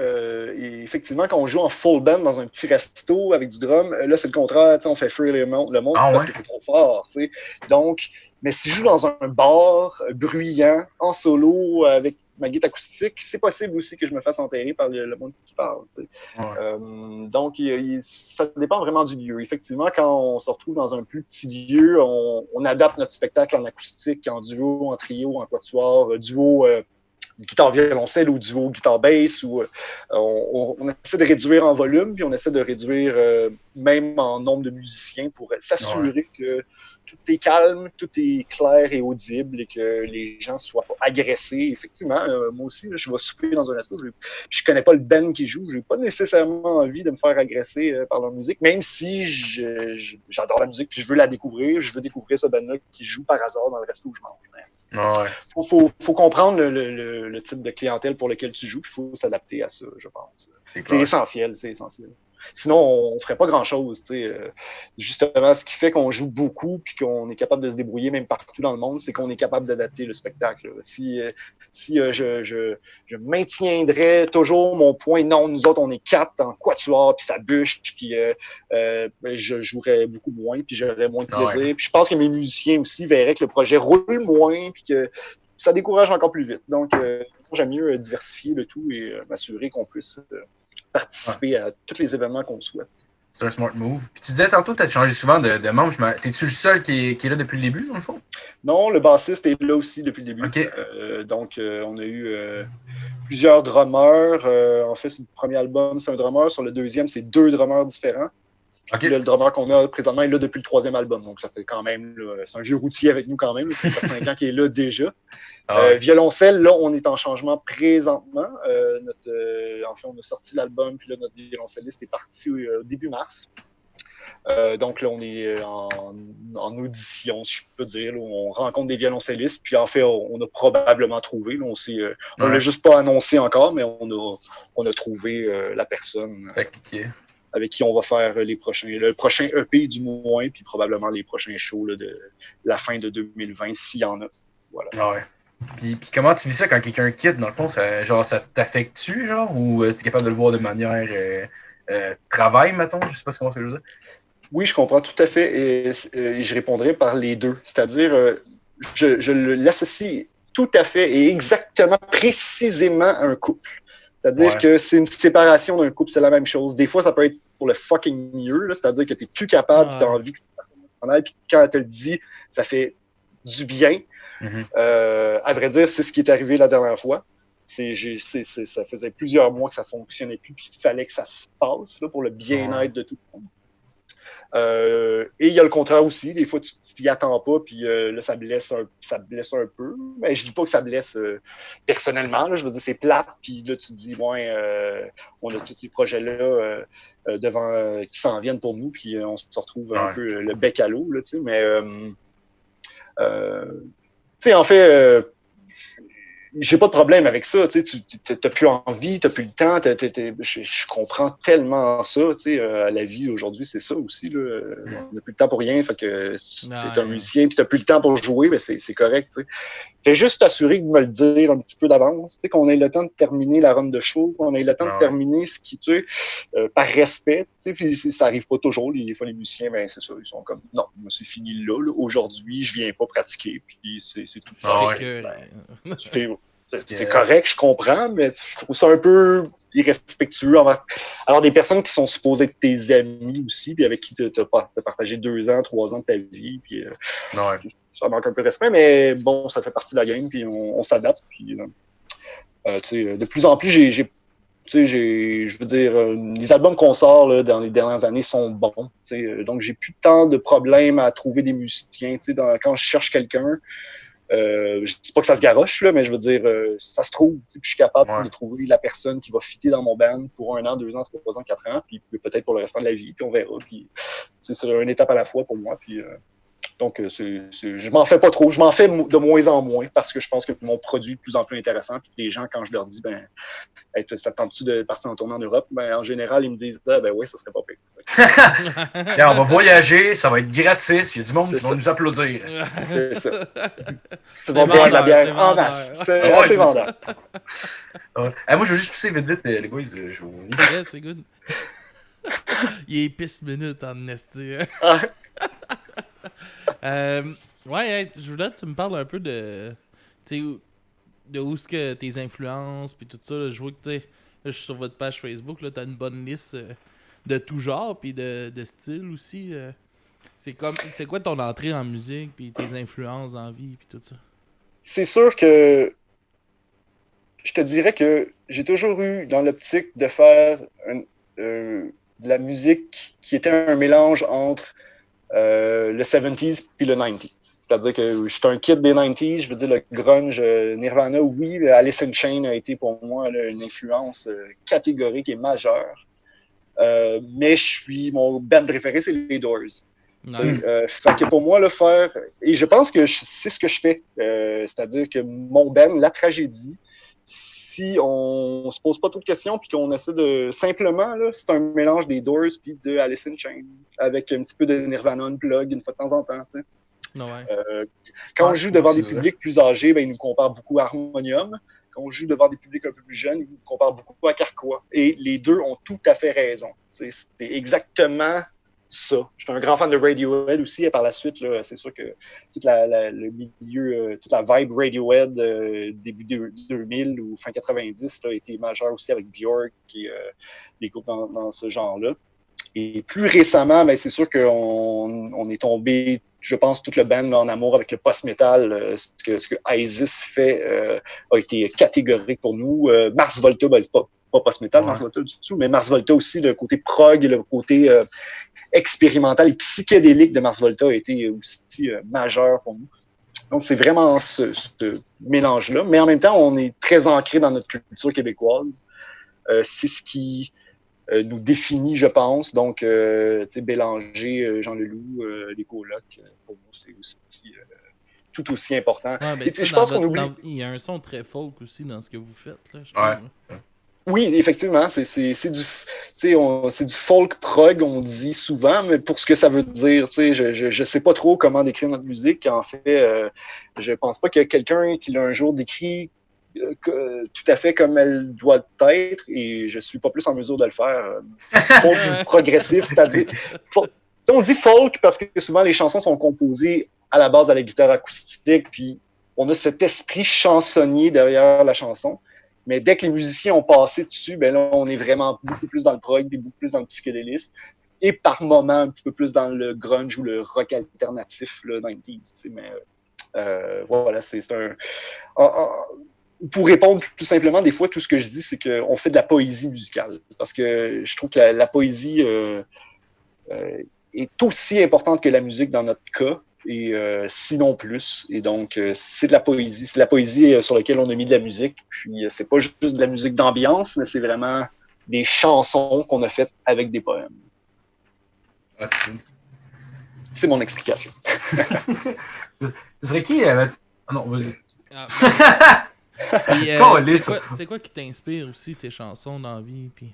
Et effectivement, quand on joue en full band dans un petit resto avec du drum, là, c'est le contraire. On fait fuir le monde parce que c'est trop fort. T'sais. Donc, mais si je joue dans un bar bruyant, en solo, avec ma guitare acoustique, c'est possible aussi que je me fasse enterrer par le monde qui parle. Donc, ça dépend vraiment du lieu. Effectivement, quand on se retrouve dans un plus petit lieu, on adapte notre spectacle en acoustique, en duo, en trio, en quatuor, duo guitare-violoncelle ou duo guitare-bass. On essaie de réduire en volume, puis on essaie de réduire même en nombre de musiciens pour s'assurer que tout est calme, tout est clair et audible et que les gens soient pas agressés. Effectivement, moi aussi, là, je vais souper dans un resto, je connais pas le band qui joue, j'ai pas nécessairement envie de me faire agresser par leur musique, même si j'adore la musique, puis je veux la découvrir, je veux découvrir ce band-là qui joue par hasard dans le resto où je mange. Faut comprendre le type de clientèle pour lequel tu joues, puis il faut s'adapter à ça, je pense. C'est essentiel. Sinon, on ne ferait pas grand-chose. Justement, ce qui fait qu'on joue beaucoup puis qu'on est capable de se débrouiller même partout dans le monde, c'est qu'on est capable d'adapter le spectacle. Si je maintiendrais toujours mon point, non, nous autres, on est 4 en quatuor, puis ça bûche, puis je jouerais beaucoup moins, puis j'aurais moins de plaisir. Puis je pense que mes musiciens aussi verraient que le projet roule moins, puis que ça décourage encore plus vite. Donc, j'aime mieux diversifier le tout et m'assurer qu'on puisse participer à tous les événements qu'on souhaite. C'est un smart move. Puis tu disais tantôt que tu as changé souvent de membre. T'es-tu le seul qui est là depuis le début, dans le fond? Non, le bassiste est là aussi depuis le début. Okay. Donc, on a eu plusieurs drummers. En fait, sur le premier album, c'est un drummer. Sur le deuxième, c'est 2 drummers différents. Puis là, le drummer qu'on a présentement est là depuis le 3e album. Donc, ça fait quand même... c'est un vieux routier avec nous quand même. Ça fait 5 ans qu'il est là déjà. Violoncelle, là, on est en changement présentement. En fait, on a sorti l'album, puis là, notre violoncelliste est parti au début mars. Donc là, on est en audition, si je peux dire, là, où on rencontre des violoncellistes, puis en fait, on a probablement trouvé. Là, on l'a juste pas annoncé encore, mais on a trouvé la personne avec qui on va faire le prochain EP du moins, puis probablement les prochains shows là, de la fin de 2020, s'il y en a. Voilà. Ouais. Puis comment tu vis ça quand quelqu'un quitte, dans le fond, ça t'affecte-tu, genre, ou t'es capable de le voir de manière travail, mettons? Je sais pas comment ça veut dire. Oui, je comprends tout à fait, et je répondrai par les deux. C'est-à-dire, je l'associe tout à fait et exactement, précisément à un couple. C'est-à-dire que c'est une séparation d'un couple, c'est la même chose. Des fois, ça peut être pour le fucking mieux, là, c'est-à-dire que tu n'es plus capable, tu as envie que ça s'en aille, puis quand elle te le dit, ça fait du bien. À vrai dire, c'est ce qui est arrivé la dernière fois. Ça faisait plusieurs mois que ça ne fonctionnait plus, puis qu'il fallait que ça se passe là, pour le bien-être de tout le monde. Et il y a le contraire aussi. Des fois, tu t'y attends pas, puis là, ça blesse un peu. Mais je dis pas que ça blesse personnellement. Là, je veux dire, c'est plate, puis là, tu te dis, on a tous ces projets-là devant qui s'en viennent pour nous, puis on se retrouve un peu le bec à l'eau, là, tu sais. Mais, tu sais, en fait, j'ai pas de problème avec ça, tu n'as plus envie, tu n'as plus le temps, je comprends tellement ça, tu sais, la vie aujourd'hui, c'est ça aussi, là, on n'a plus le temps pour rien, fait que tu es un musicien, puis tu n'as plus le temps pour jouer, mais c'est correct, tu sais. Fais juste t'assurer de me le dire un petit peu d'avance, tu sais, qu'on ait le temps de terminer la run de show, qu'on ait le temps de terminer ce qui, tu sais, par respect, tu sais, puis ça arrive pas toujours, des fois les musiciens, ben c'est ça, ils sont comme, non, moi c'est fini là, aujourd'hui, je viens pas pratiquer, puis c'est tout. C'est correct, je comprends, mais je trouve ça un peu irrespectueux. Alors, des personnes qui sont supposées être tes amis aussi, puis avec qui tu as partagé 2 ans, 3 ans de ta vie, puis ça manque un peu de respect, mais bon, ça fait partie de la game, puis on s'adapte. Puis, de plus en plus, je veux dire, les albums qu'on sort là, dans les dernières années sont bons. Donc, j'ai plus tant de problèmes à trouver des musiciens. Quand je cherche quelqu'un, je dis pas que ça se garoche, là, mais je veux dire, ça se trouve. Puis je suis capable de trouver la personne qui va fitter dans mon band pour 1 an, 2 ans, 3 ans, 4 ans, puis peut-être pour le restant de la vie, puis on verra. Puis, c'est une étape à la fois pour moi. Puis, donc, je m'en fais pas trop. Je m'en fais de moins en moins parce que je pense que mon produit est de plus en plus intéressant. Puis les gens, quand je leur dis, ça te tente-tu de partir en tournée en Europe? En général, ils me disent, oui, ça serait pas pire. On va voyager, ça va être gratis. Il y a du monde qui va nous applaudir. C'est ça. Tu vas boire de la bière en masse. C'est assez vendeur. Moi, je veux juste pisser vite, les boys. C'est good. Il est pisse minute en esti. Je voulais que tu me parles un peu de où est-ce que tes influences puis tout ça. Là, je vois que là, je suis sur votre page Facebook, là, t'as une bonne liste de tout genre puis de style aussi. C'est quoi ton entrée en musique puis tes influences dans la vie puis tout ça? C'est sûr que je te dirais que j'ai toujours eu dans l'optique de faire de la musique qui était un mélange entre le 70s puis le 90s. C'est-à-dire que je suis un kid des 90s, je veux dire le grunge, Nirvana, oui, Alice in Chains a été pour moi là, une influence catégorique et majeure. Mais mon band préféré, c'est les Doors. Fait que pour moi, le faire... Et je pense que c'est ce que je fais. C'est-à-dire que mon band, La Tragédie, si on se pose pas trop de questions puis qu'on essaie de... Simplement, là, c'est un mélange des Doors puis de Alice in Chains avec un petit peu de Nirvana Unplugged une fois de temps en temps, tu sais. Quand on joue devant des publics plus âgés, ils nous comparent beaucoup à Harmonium. Quand on joue devant des publics un peu plus jeunes, ils nous comparent beaucoup à Carquois. Et les deux ont tout à fait raison. C'est exactement ça. J'étais un grand fan de Radiohead aussi, et par la suite, là, c'est sûr que tout le milieu, toute la vibe Radiohead début 2000 ou fin 90 là, a été majeur aussi avec Björk et les groupes dans ce genre-là. Et plus récemment, ben, c'est sûr qu'on est tombé, je pense, toute le band en amour avec le post-metal. Ce que Isis fait a été catégorique pour nous. Mars Volta, ben, c'est pas post-metal, Mars Volta du tout, mais Mars Volta aussi, le côté prog, le côté expérimental et psychédélique de Mars Volta a été aussi majeur pour nous. Donc, c'est vraiment ce mélange-là. Mais en même temps, on est très ancré dans notre culture québécoise. C'est ce qui nous définit, je pense. Donc, Bélanger, Jean Leloup, les colocs, pour nous, c'est aussi tout aussi important. Ouais, ben et je pense qu'on oublie... Il y a un son très folk aussi dans ce que vous faites, là, je trouve. Ouais. Oui, effectivement, c'est du folk prog, on dit souvent, mais pour ce que ça veut dire, je sais pas trop comment décrire notre musique. En fait, je pense pas qu'il y a quelqu'un qui l'a un jour décrit tout à fait comme elle doit être, et je suis pas plus en mesure de le faire. Folk progressif, c'est-à-dire... on dit folk parce que souvent les chansons sont composées à la base à la guitare acoustique, puis on a cet esprit chansonnier derrière la chanson. Mais dès que les musiciens ont passé dessus, ben là, on est vraiment beaucoup plus dans le prog, puis beaucoup plus dans le psychédélisme, et par moments un petit peu plus dans le grunge ou le rock alternatif, le 90s. Mais voilà, c'est un... Pour répondre tout simplement, des fois, tout ce que je dis, c'est qu'on fait de la poésie musicale. Parce que je trouve que la poésie est aussi importante que la musique dans notre cas, et sinon plus. Et donc, c'est de la poésie. C'est de la poésie sur laquelle on a mis de la musique. Puis, c'est pas juste de la musique d'ambiance, mais c'est vraiment des chansons qu'on a faites avec des poèmes. Ah, c'est cool. C'est mon explication. Ce serait qui? Ah non, vas-y. C'est quoi qui t'inspire aussi tes chansons dans la vie? Puis...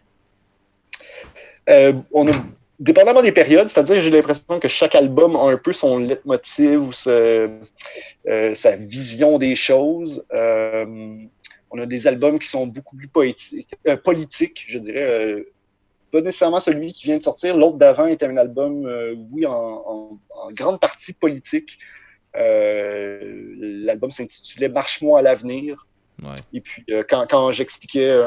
on a, dépendamment des périodes, c'est-à-dire que j'ai l'impression que chaque album a un peu son leitmotiv ou sa vision des choses. On a des albums qui sont beaucoup plus politiques, je dirais. Pas nécessairement celui qui vient de sortir. L'autre d'avant était un album, oui, en grande partie politique. L'album s'intitulait Marche-moi à l'avenir. Ouais. Et puis, quand j'expliquais,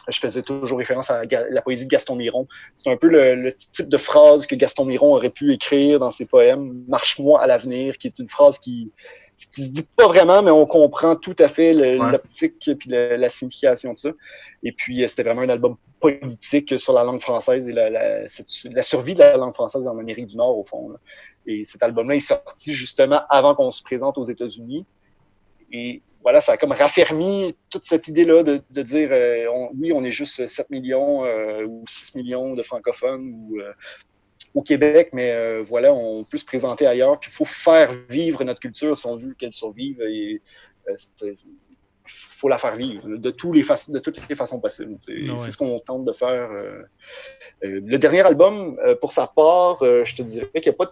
je faisais toujours référence à la poésie de Gaston Miron. C'est un peu le type de phrase que Gaston Miron aurait pu écrire dans ses poèmes. Marche-moi à l'avenir, qui est une phrase qui se dit pas vraiment, mais on comprend tout à fait l'optique et la signification de ça. Et puis, c'était vraiment un album politique sur la langue française et la survie de la langue française en Amérique du Nord, au fond. Là. Et cet album-là est sorti justement avant qu'on se présente aux États-Unis. Et voilà, ça a comme raffermi toute cette idée-là de dire oui, on est juste 7 millions ou 6 millions de francophones au Québec, mais voilà, on peut se présenter ailleurs. Puis il faut faire vivre notre culture si on veut qu'elle survive. Et faut la faire vivre de toutes les façons possibles. C'est ce qu'on tente de faire. Le dernier album, pour sa part, je te dirais qu'il n'y a pas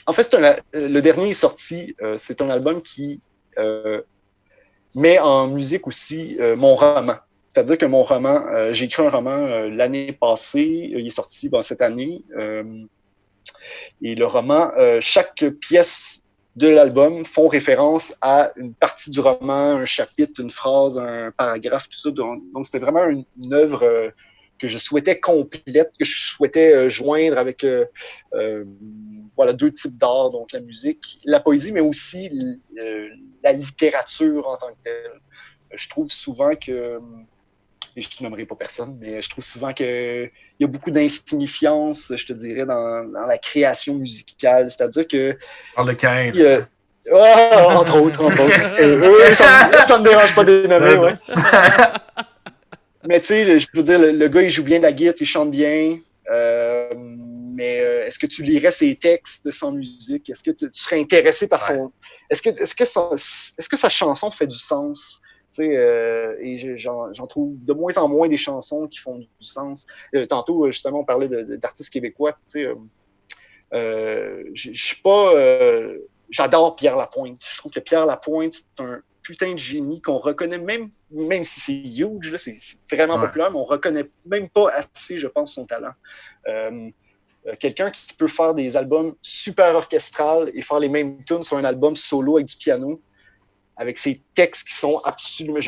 en fait, le dernier est sorti. C'est un album qui met en musique aussi mon roman. C'est-à-dire que mon roman, j'ai écrit un roman l'année passée, il est sorti cette année. Et le roman, chaque pièce de l'album font référence à une partie du roman, un chapitre, une phrase, un paragraphe, tout ça. Donc c'était vraiment une œuvre que je souhaitais complète, que je souhaitais joindre avec voilà, deux types d'art, donc la musique, la poésie, mais aussi la littérature en tant que telle. Je trouve souvent que, et je ne nommerai pas personne, mais je trouve souvent qu'il y a beaucoup d'insignifiance, je te dirais, dans la création musicale. C'est-à-dire que... Par le Cain. Entre autres. Ça ne me dérange pas de les nommer, ouais. Mais tu sais, je veux dire, le gars, il joue bien de la guitare, il chante bien, mais est-ce que tu lirais ses textes sans musique? Est-ce que tu serais intéressé par son... Est-ce que sa chanson fait du sens? Et j'en trouve de moins en moins des chansons qui font du sens. Tantôt, justement, on parlait d'artistes québécois. Je suis pas... j'adore Pierre Lapointe. Je trouve que Pierre Lapointe, c'est un putain de génie qu'on reconnaît même si c'est huge, là, c'est vraiment populaire, mais on reconnaît même pas assez, je pense, son talent. Quelqu'un qui peut faire des albums super orchestrales et faire les mêmes tunes sur un album solo avec du piano, avec ses textes qui sont absolument...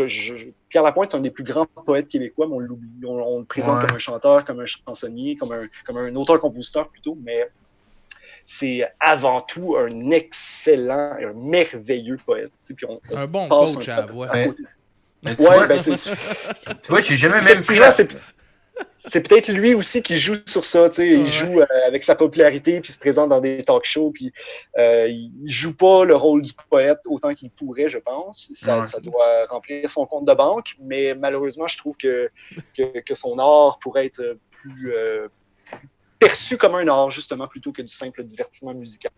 Pierre Lapointe, c'est un des plus grands poètes québécois, mais on l'oublie. On le présente comme un chanteur, comme un chansonnier, comme un auteur-compositeur plutôt, mais c'est avant tout un excellent, un merveilleux poète. Puis un bon coach à la voix. Ouais, ben c'est... Tu vois, j'ai jamais même pris c'est peut-être lui aussi qui joue sur ça. Il joue avec sa popularité, puis se présente dans des talk shows, puis il joue pas le rôle du poète autant qu'il pourrait, je pense. Ça doit remplir son compte de banque, mais malheureusement, je trouve que son art pourrait être plus perçu comme un art, justement, plutôt que du simple divertissement musical.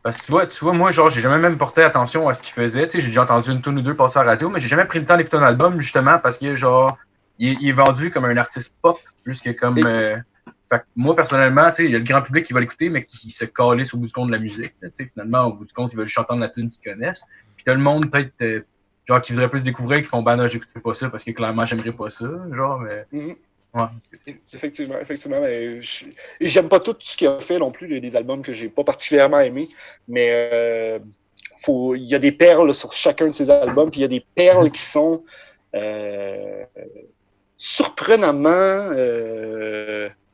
Parce que tu vois, moi, genre, j'ai jamais même porté attention à ce qu'il faisait. J'ai déjà entendu une tune ou deux passer à la radio, mais j'ai jamais pris le temps d'écouter un album, justement, parce que, genre, il est vendu comme un artiste pop, plus que comme... Fait que moi, personnellement, il y a le grand public qui va l'écouter, mais qui se calisse au bout du compte de la musique. Finalement, au bout du compte, ils veulent juste entendre la tune qu'ils connaissent. Puis t'as le monde, peut-être, genre, qui voudrait plus découvrir, qui font « Ben non, j'écouterai pas ça, parce que clairement, j'aimerais pas ça. » Genre, mais... Ouais. Effectivement. Mais j'aime pas tout ce qu'il a fait non plus, des albums que j'ai pas particulièrement aimés. Mais il y a des perles sur chacun de ses albums, puis il y a des perles qui sont surprenamment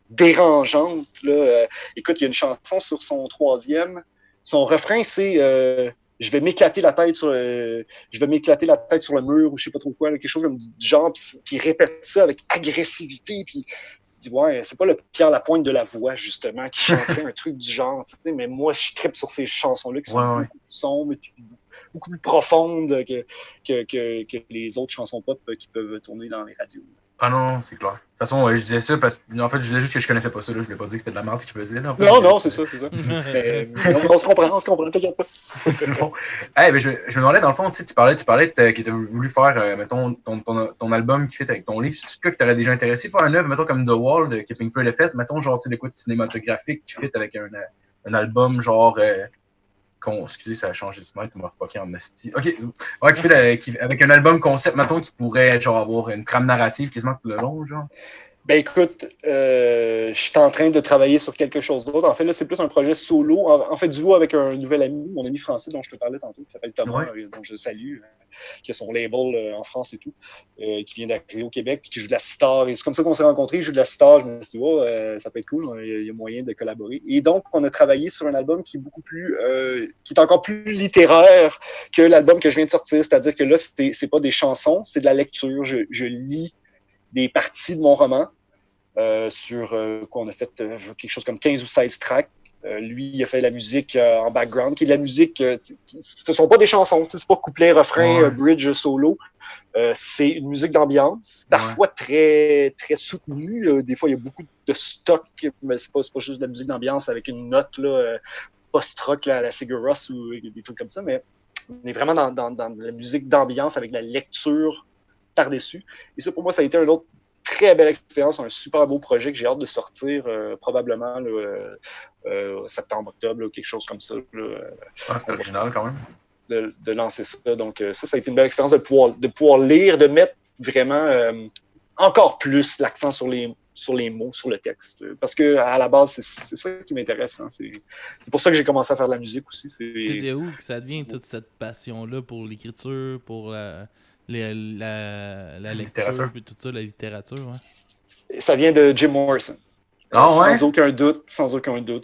dérangeantes. Là. Écoute, il y a une chanson sur son troisième. Son refrain, c'est je vais m'éclater la tête sur le mur ou je sais pas trop quoi, là, quelque chose comme du genre, puis il répète ça avec agressivité, puis il dit ouais, c'est pas le Pierre Lapointe de la voix justement qui chanterait un truc du genre, tu sais, mais moi je trippe sur ces chansons-là qui sont beaucoup plus sombres, puis beaucoup plus profondes que les autres chansons pop qui peuvent tourner dans les radios. Ah non, c'est clair. De toute façon, je disais ça parce que, en fait, je disais juste que je connaissais pas ça. Là. Je voulais pas dire que c'était de la merde ce qu'il faisait. Là, en fait, non, c'est ça. mais on se comprend, t'inquiète pas. C'est bon. Ben, je me demandais, dans le fond, tu parlais que tu as voulu faire, mettons, ton album qui fait avec ton livre. C'est quoi que tu aurais déjà intéressé faire un œuvre, mettons, comme The Wall de Keeping Free the Fait, mettons, genre, tu sais, de quoi de cinématographique qui fait avec un album, genre, excusez, ça a changé de mètre, tu m'as repoqué en esti. Ok, ouais, avec un album concept, mettons, qui pourrait, genre, avoir une trame narrative quasiment tout le long, genre. Ben écoute, je suis en train de travailler sur quelque chose d'autre. En fait, là, c'est plus un projet solo. En fait, duo avec un nouvel ami, mon ami français dont je te parlais tantôt, qui s'appelle Thomas, dont je salue, qui a son label en France et tout, qui vient d'arriver au Québec, puis qui joue de la sitar. Et c'est comme ça qu'on s'est rencontrés. Il joue de la sitar. Je me suis dit, ça peut être cool, il y a moyen de collaborer. Et donc, on a travaillé sur un album qui est beaucoup plus, qui est encore plus littéraire que l'album que je viens de sortir. C'est-à-dire que là, c'est pas des chansons, c'est de la lecture. Je lis des parties de mon roman sur quoi on a fait quelque chose comme 15 ou 16 tracks. Lui, il a fait de la musique en background, qui est de la musique, ce ne sont pas des chansons, c'est pas couplet, refrain, bridge, solo. C'est une musique d'ambiance, parfois très, très soutenue. Des fois, il y a beaucoup de stock, mais c'est pas juste de la musique d'ambiance avec une note là, post-rock là, à la Sigur Rós ou des trucs comme ça, mais on est vraiment dans la musique d'ambiance avec la lecture par-dessus. Et ça, pour moi, ça a été un autre très belle expérience, un super beau projet que j'ai hâte de sortir probablement septembre-octobre, quelque chose comme ça. C'est original quand même. De lancer ça. Donc ça a été une belle expérience de pouvoir lire, de mettre vraiment encore plus l'accent sur les mots, sur le texte. Parce que à la base, c'est ça qui m'intéresse. Hein. C'est pour ça que j'ai commencé à faire de la musique aussi. C'est de où que ça devient toute cette passion-là pour l'écriture, pour la lecture, puis tout ça, la littérature, ouais. Ça vient de Jim Morrison. Sans aucun doute,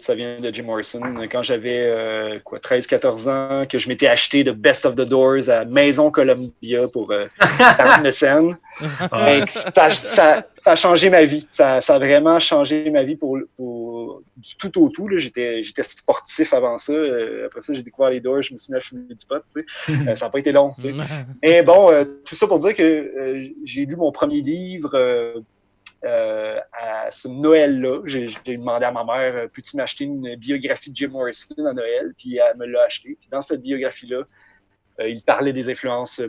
ça vient de Jim Morrison. Quand j'avais 13-14 ans, que je m'étais acheté de Best of the Doors à Maison Columbia pour faire une scène. Ça a changé ma vie. Ça a vraiment changé ma vie pour du tout au tout. Là. J'étais sportif avant ça. Après ça, j'ai découvert les Doors, je me suis mis à fumer du pot. Ça n'a pas été long. Mais bon, tout ça pour dire que j'ai lu mon premier livre à ce Noël-là. J'ai demandé à ma mère, peux-tu m'acheter une biographie de Jim Morrison à Noël? Puis elle me l'a acheté. Puis dans cette biographie-là, il parlait des influences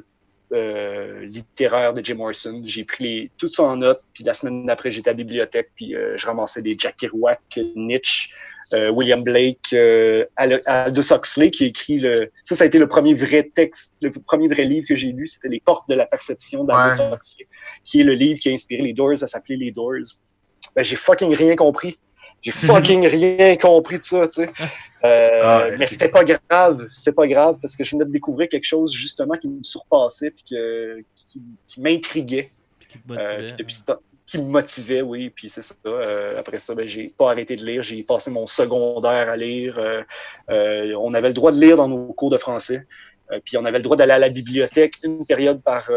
littéraire de Jim Morrison. J'ai pris tout ça en note, puis la semaine d'après, j'étais à la bibliothèque, puis je ramassais des Jack Kerouac, Nietzsche, William Blake, Aldous Huxley, qui a écrit ça a été le premier vrai texte, le premier vrai livre que j'ai lu, c'était Les Portes de la Perception d'Aldous Huxley, qui est le livre qui a inspiré les Doors, ça s'appelait Les Doors. Ben, j'ai fucking rien compris. J'ai fucking rien compris de ça, tu sais. Mais c'était pas grave. C'est pas grave parce que je venais de découvrir quelque chose, justement, qui me surpassait puis qui m'intriguait. Qui te motivait. Qui me motivait, oui. Puis c'est ça. Après ça, ben, j'ai pas arrêté de lire. J'ai passé mon secondaire à lire. On avait le droit de lire dans nos cours de français. Puis on avait le droit d'aller à la bibliothèque une période par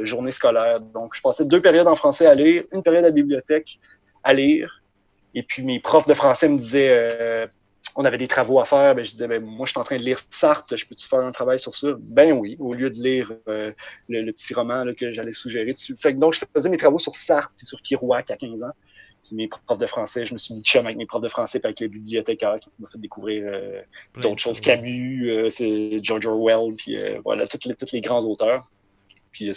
journée scolaire. Donc, je passais 2 périodes en français à lire, une période à la bibliothèque à lire. Et puis, mes profs de français me disaient, on avait des travaux à faire. Ben, je disais, moi, je suis en train de lire Sartre. Je peux-tu faire un travail sur ça? Ben oui, au lieu de lire le petit roman là, que j'allais suggérer dessus. Fait que donc, je faisais mes travaux sur Sartre et sur Kerouac à 15 ans. Puis mes profs de français, je me suis mis de chum avec mes profs de français et avec les bibliothécaires qui m'ont fait découvrir d'autres choses. Camus, c'est George Orwell, puis voilà, tous les grands auteurs. Puis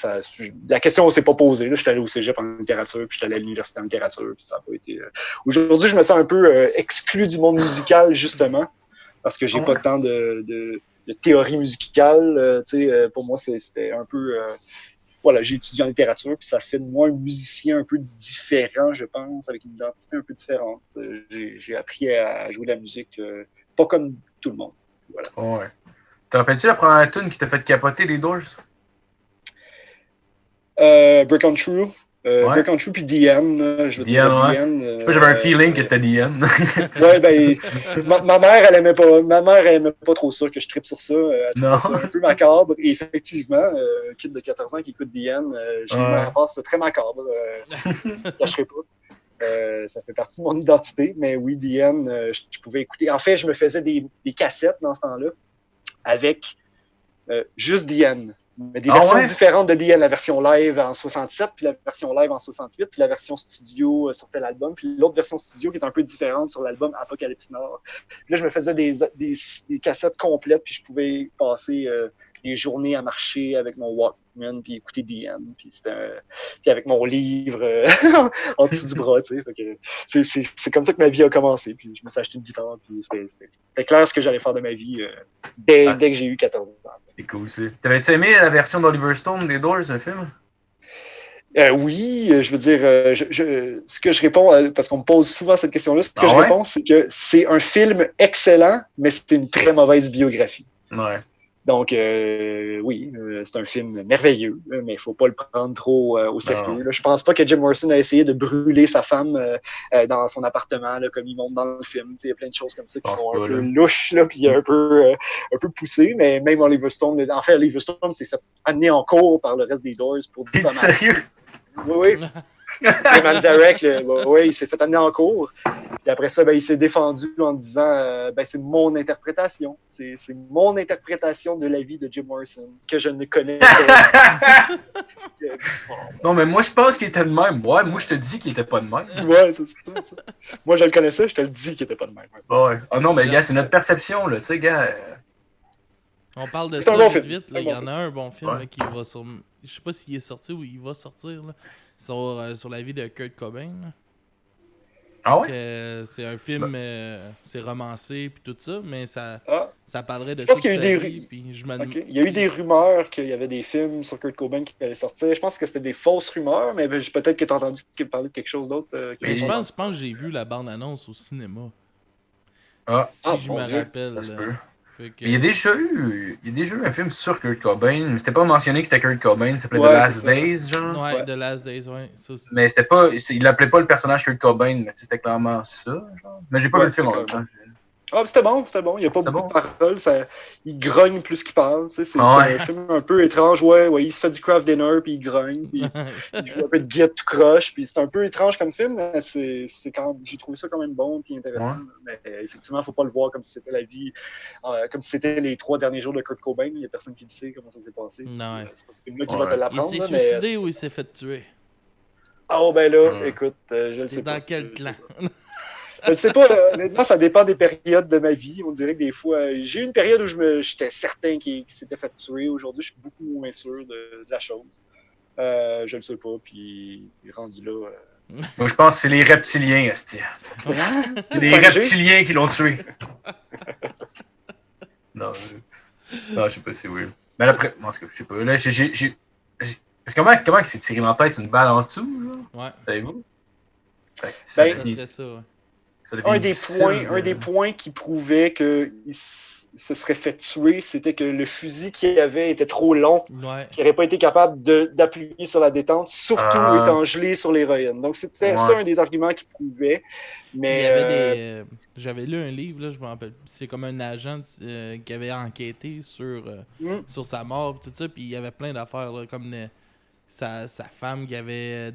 la question ne s'est pas posée. J'étais allé au cégep en littérature, puis j'étais allé à l'université en littérature, puis ça n'a pas été... Aujourd'hui, je me sens un peu exclu du monde musical, justement, parce que j'ai pas tant de théorie musicale. Pour moi, c'était un peu... Voilà, j'ai étudié en littérature, puis ça fait de moi un musicien un peu différent, je pense, avec une identité un peu différente. J'ai appris à jouer de la musique, pas comme tout le monde. Voilà. Ouais. T'as rappelles-tu la première tune qui t'a fait capoter les Doors? Break on True. Break on True puis DN. Je veux dire, DN. Moi, j'avais un feeling que c'était DN. Ouais, ben, ma mère, elle aimait pas trop ça, que je trippe sur ça. Elle trouvait ça un peu macabre. Et effectivement, un kid de 14 ans qui écoute DN, j'ai eu ma part, c'est très macabre. Je ne cacherai pas. Ça fait partie de mon identité. Mais oui, DN, je pouvais écouter. En fait, je me faisais des cassettes dans ce temps-là avec juste DN. Mais des versions différentes de DN, la version live en 67, puis la version live en 68, puis la version studio sur tel album, puis l'autre version studio qui est un peu différente sur l'album Apocalypse Nord. Puis là, je me faisais des cassettes complètes, puis je pouvais passer des journées à marcher avec mon Walkman, puis écouter DN, puis avec mon livre en dessous du bras, tu sais. C'est comme ça que ma vie a commencé, puis je me suis acheté une guitare, puis c'était clair ce que j'allais faire de ma vie dès que j'ai eu 14 ans. C'est cool, ça. T'avais-tu aimé la version d'Oliver Stone des Doors, le film? Oui, je veux dire, ce que je réponds, parce qu'on me pose souvent cette question-là, ce que je réponds, c'est que c'est un film excellent, mais c'est une très mauvaise biographie. Ouais. Donc, oui, c'est un film merveilleux, mais il ne faut pas le prendre trop au sérieux. Là. Je pense pas que Jim Morrison a essayé de brûler sa femme dans son appartement, là, comme il montre dans le film. Il y a plein de choses comme ça qui sont un peu louches, là, puis un peu poussées, mais même Oliver Stone, en fait, Oliver Stone s'est fait amener en cours par le reste des Doors pour diffamation. Sérieux? Oui, oui. Et Manzarek, il s'est fait amener en cours. Puis après ça, il s'est défendu en disant c'est mon interprétation. C'est mon interprétation de la vie de Jim Morrison que je ne connais pas. Non, mais moi, je pense qu'il était de même. Ouais, moi, je te dis qu'il était pas de même. Ouais, c'est ça. Moi, je le connaissais, je te le dis qu'il était pas de même. Ouais. Ah non, mais gars, c'est notre perception, là. Tu sais, gars. On parle de ça vite. Il y en a un bon film là, qui va sur... Je sais pas s'il est sorti ou il va sortir là, sur la vie de Kurt Cobain. Là. Ah ouais? C'est un film, c'est romancé puis tout ça, mais ça parlerait de je pense toute qu'il y a eu sa vie. Puis il y a eu des rumeurs qu'il y avait des films sur Kurt Cobain qui allaient sortir. Je pense que c'était des fausses rumeurs, mais peut-être que tu as entendu parler de quelque chose d'autre. Mais je pense que j'ai vu la bande-annonce au cinéma. Si je me rappelle. Il y a déjà eu un film sur Kurt Cobain, mais c'était pas mentionné que c'était Kurt Cobain, ça s'appelait The Last Days, genre. Ouais, The Last Days, ouais. Ça aussi. Mais c'était pas, il l'appelait pas le personnage Kurt Cobain, mais c'était clairement ça, genre. Mais j'ai pas vu le film en même temps. Ah, c'était bon. Il n'y a pas beaucoup de paroles. Il grogne plus qu'il parle. C'est un film un peu étrange. Ouais, il se fait du craft dinner, puis il grogne, puis il joue un peu de guitare tout croche. Puis c'est un peu étrange comme film, mais j'ai trouvé ça quand même bon et intéressant. Ouais. Mais effectivement, il ne faut pas le voir comme si c'était la vie, comme si c'était les 3 derniers jours de Kurt Cobain. Il n'y a personne qui le sait comment ça s'est passé. Non, c'est pas ce film-là qui va te l'apprendre. Il s'est suicidé ou il s'est fait tuer? Ah, ben là, écoute, je le sais pas. Dans quel clan? Je ne sais pas, honnêtement, ça dépend des périodes de ma vie. On dirait que des fois, j'ai eu une période où j'étais certain qu'il s'était fait tuer. Aujourd'hui, je suis beaucoup moins sûr de la chose. Je ne le sais pas, puis il est rendu là. Moi, je pense que c'est les reptiliens, esti. C'est les reptiliens qui l'ont tué. Non, je sais pas si c'est weird. Mais après, en tout cas, je sais pas. Là, parce que comment il s'est tiré dans la tête une balle en dessous, là? Ouais. Savez-vous? Ça serait ça, ouais. Un des points qui prouvait qu'il se serait fait tuer, c'était que le fusil qu'il avait était trop long, qu'il n'aurait pas été capable d'appuyer sur la détente, surtout étant gelé sur l'héroïne. Donc, c'était ça un des arguments qui prouvait. Mais, il y avait j'avais lu un livre, là, je me rappelle. C'est comme un agent qui avait enquêté sur sa mort et tout ça, puis il y avait plein d'affaires, là, comme sa femme qui avait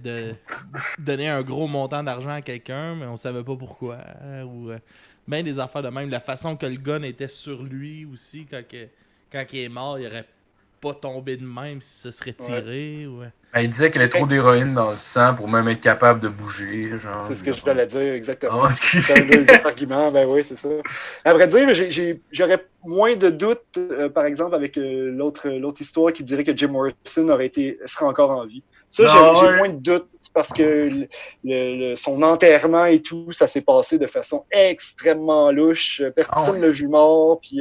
donné un gros montant d'argent à quelqu'un, mais on savait pas pourquoi. Ou ben des affaires de même. La façon que le gun était sur lui aussi, quand il est mort, il aurait pas tombé de même s'il se serait tiré. Ouais. Ben, il disait qu'il avait trop d'héroïne dans le sang pour même être capable de bouger. Genre, c'est ce que je voulais dire, exactement. C'est un des arguments, ben oui, c'est ça. À vrai dire, j'aurais moins de doutes, par exemple, avec l'autre histoire qui dirait que Jim Morrison serait encore en vie. Ça, j'ai moins de doutes parce que son enterrement et tout, ça s'est passé de façon extrêmement louche. Personne ne l'a vu mort, puis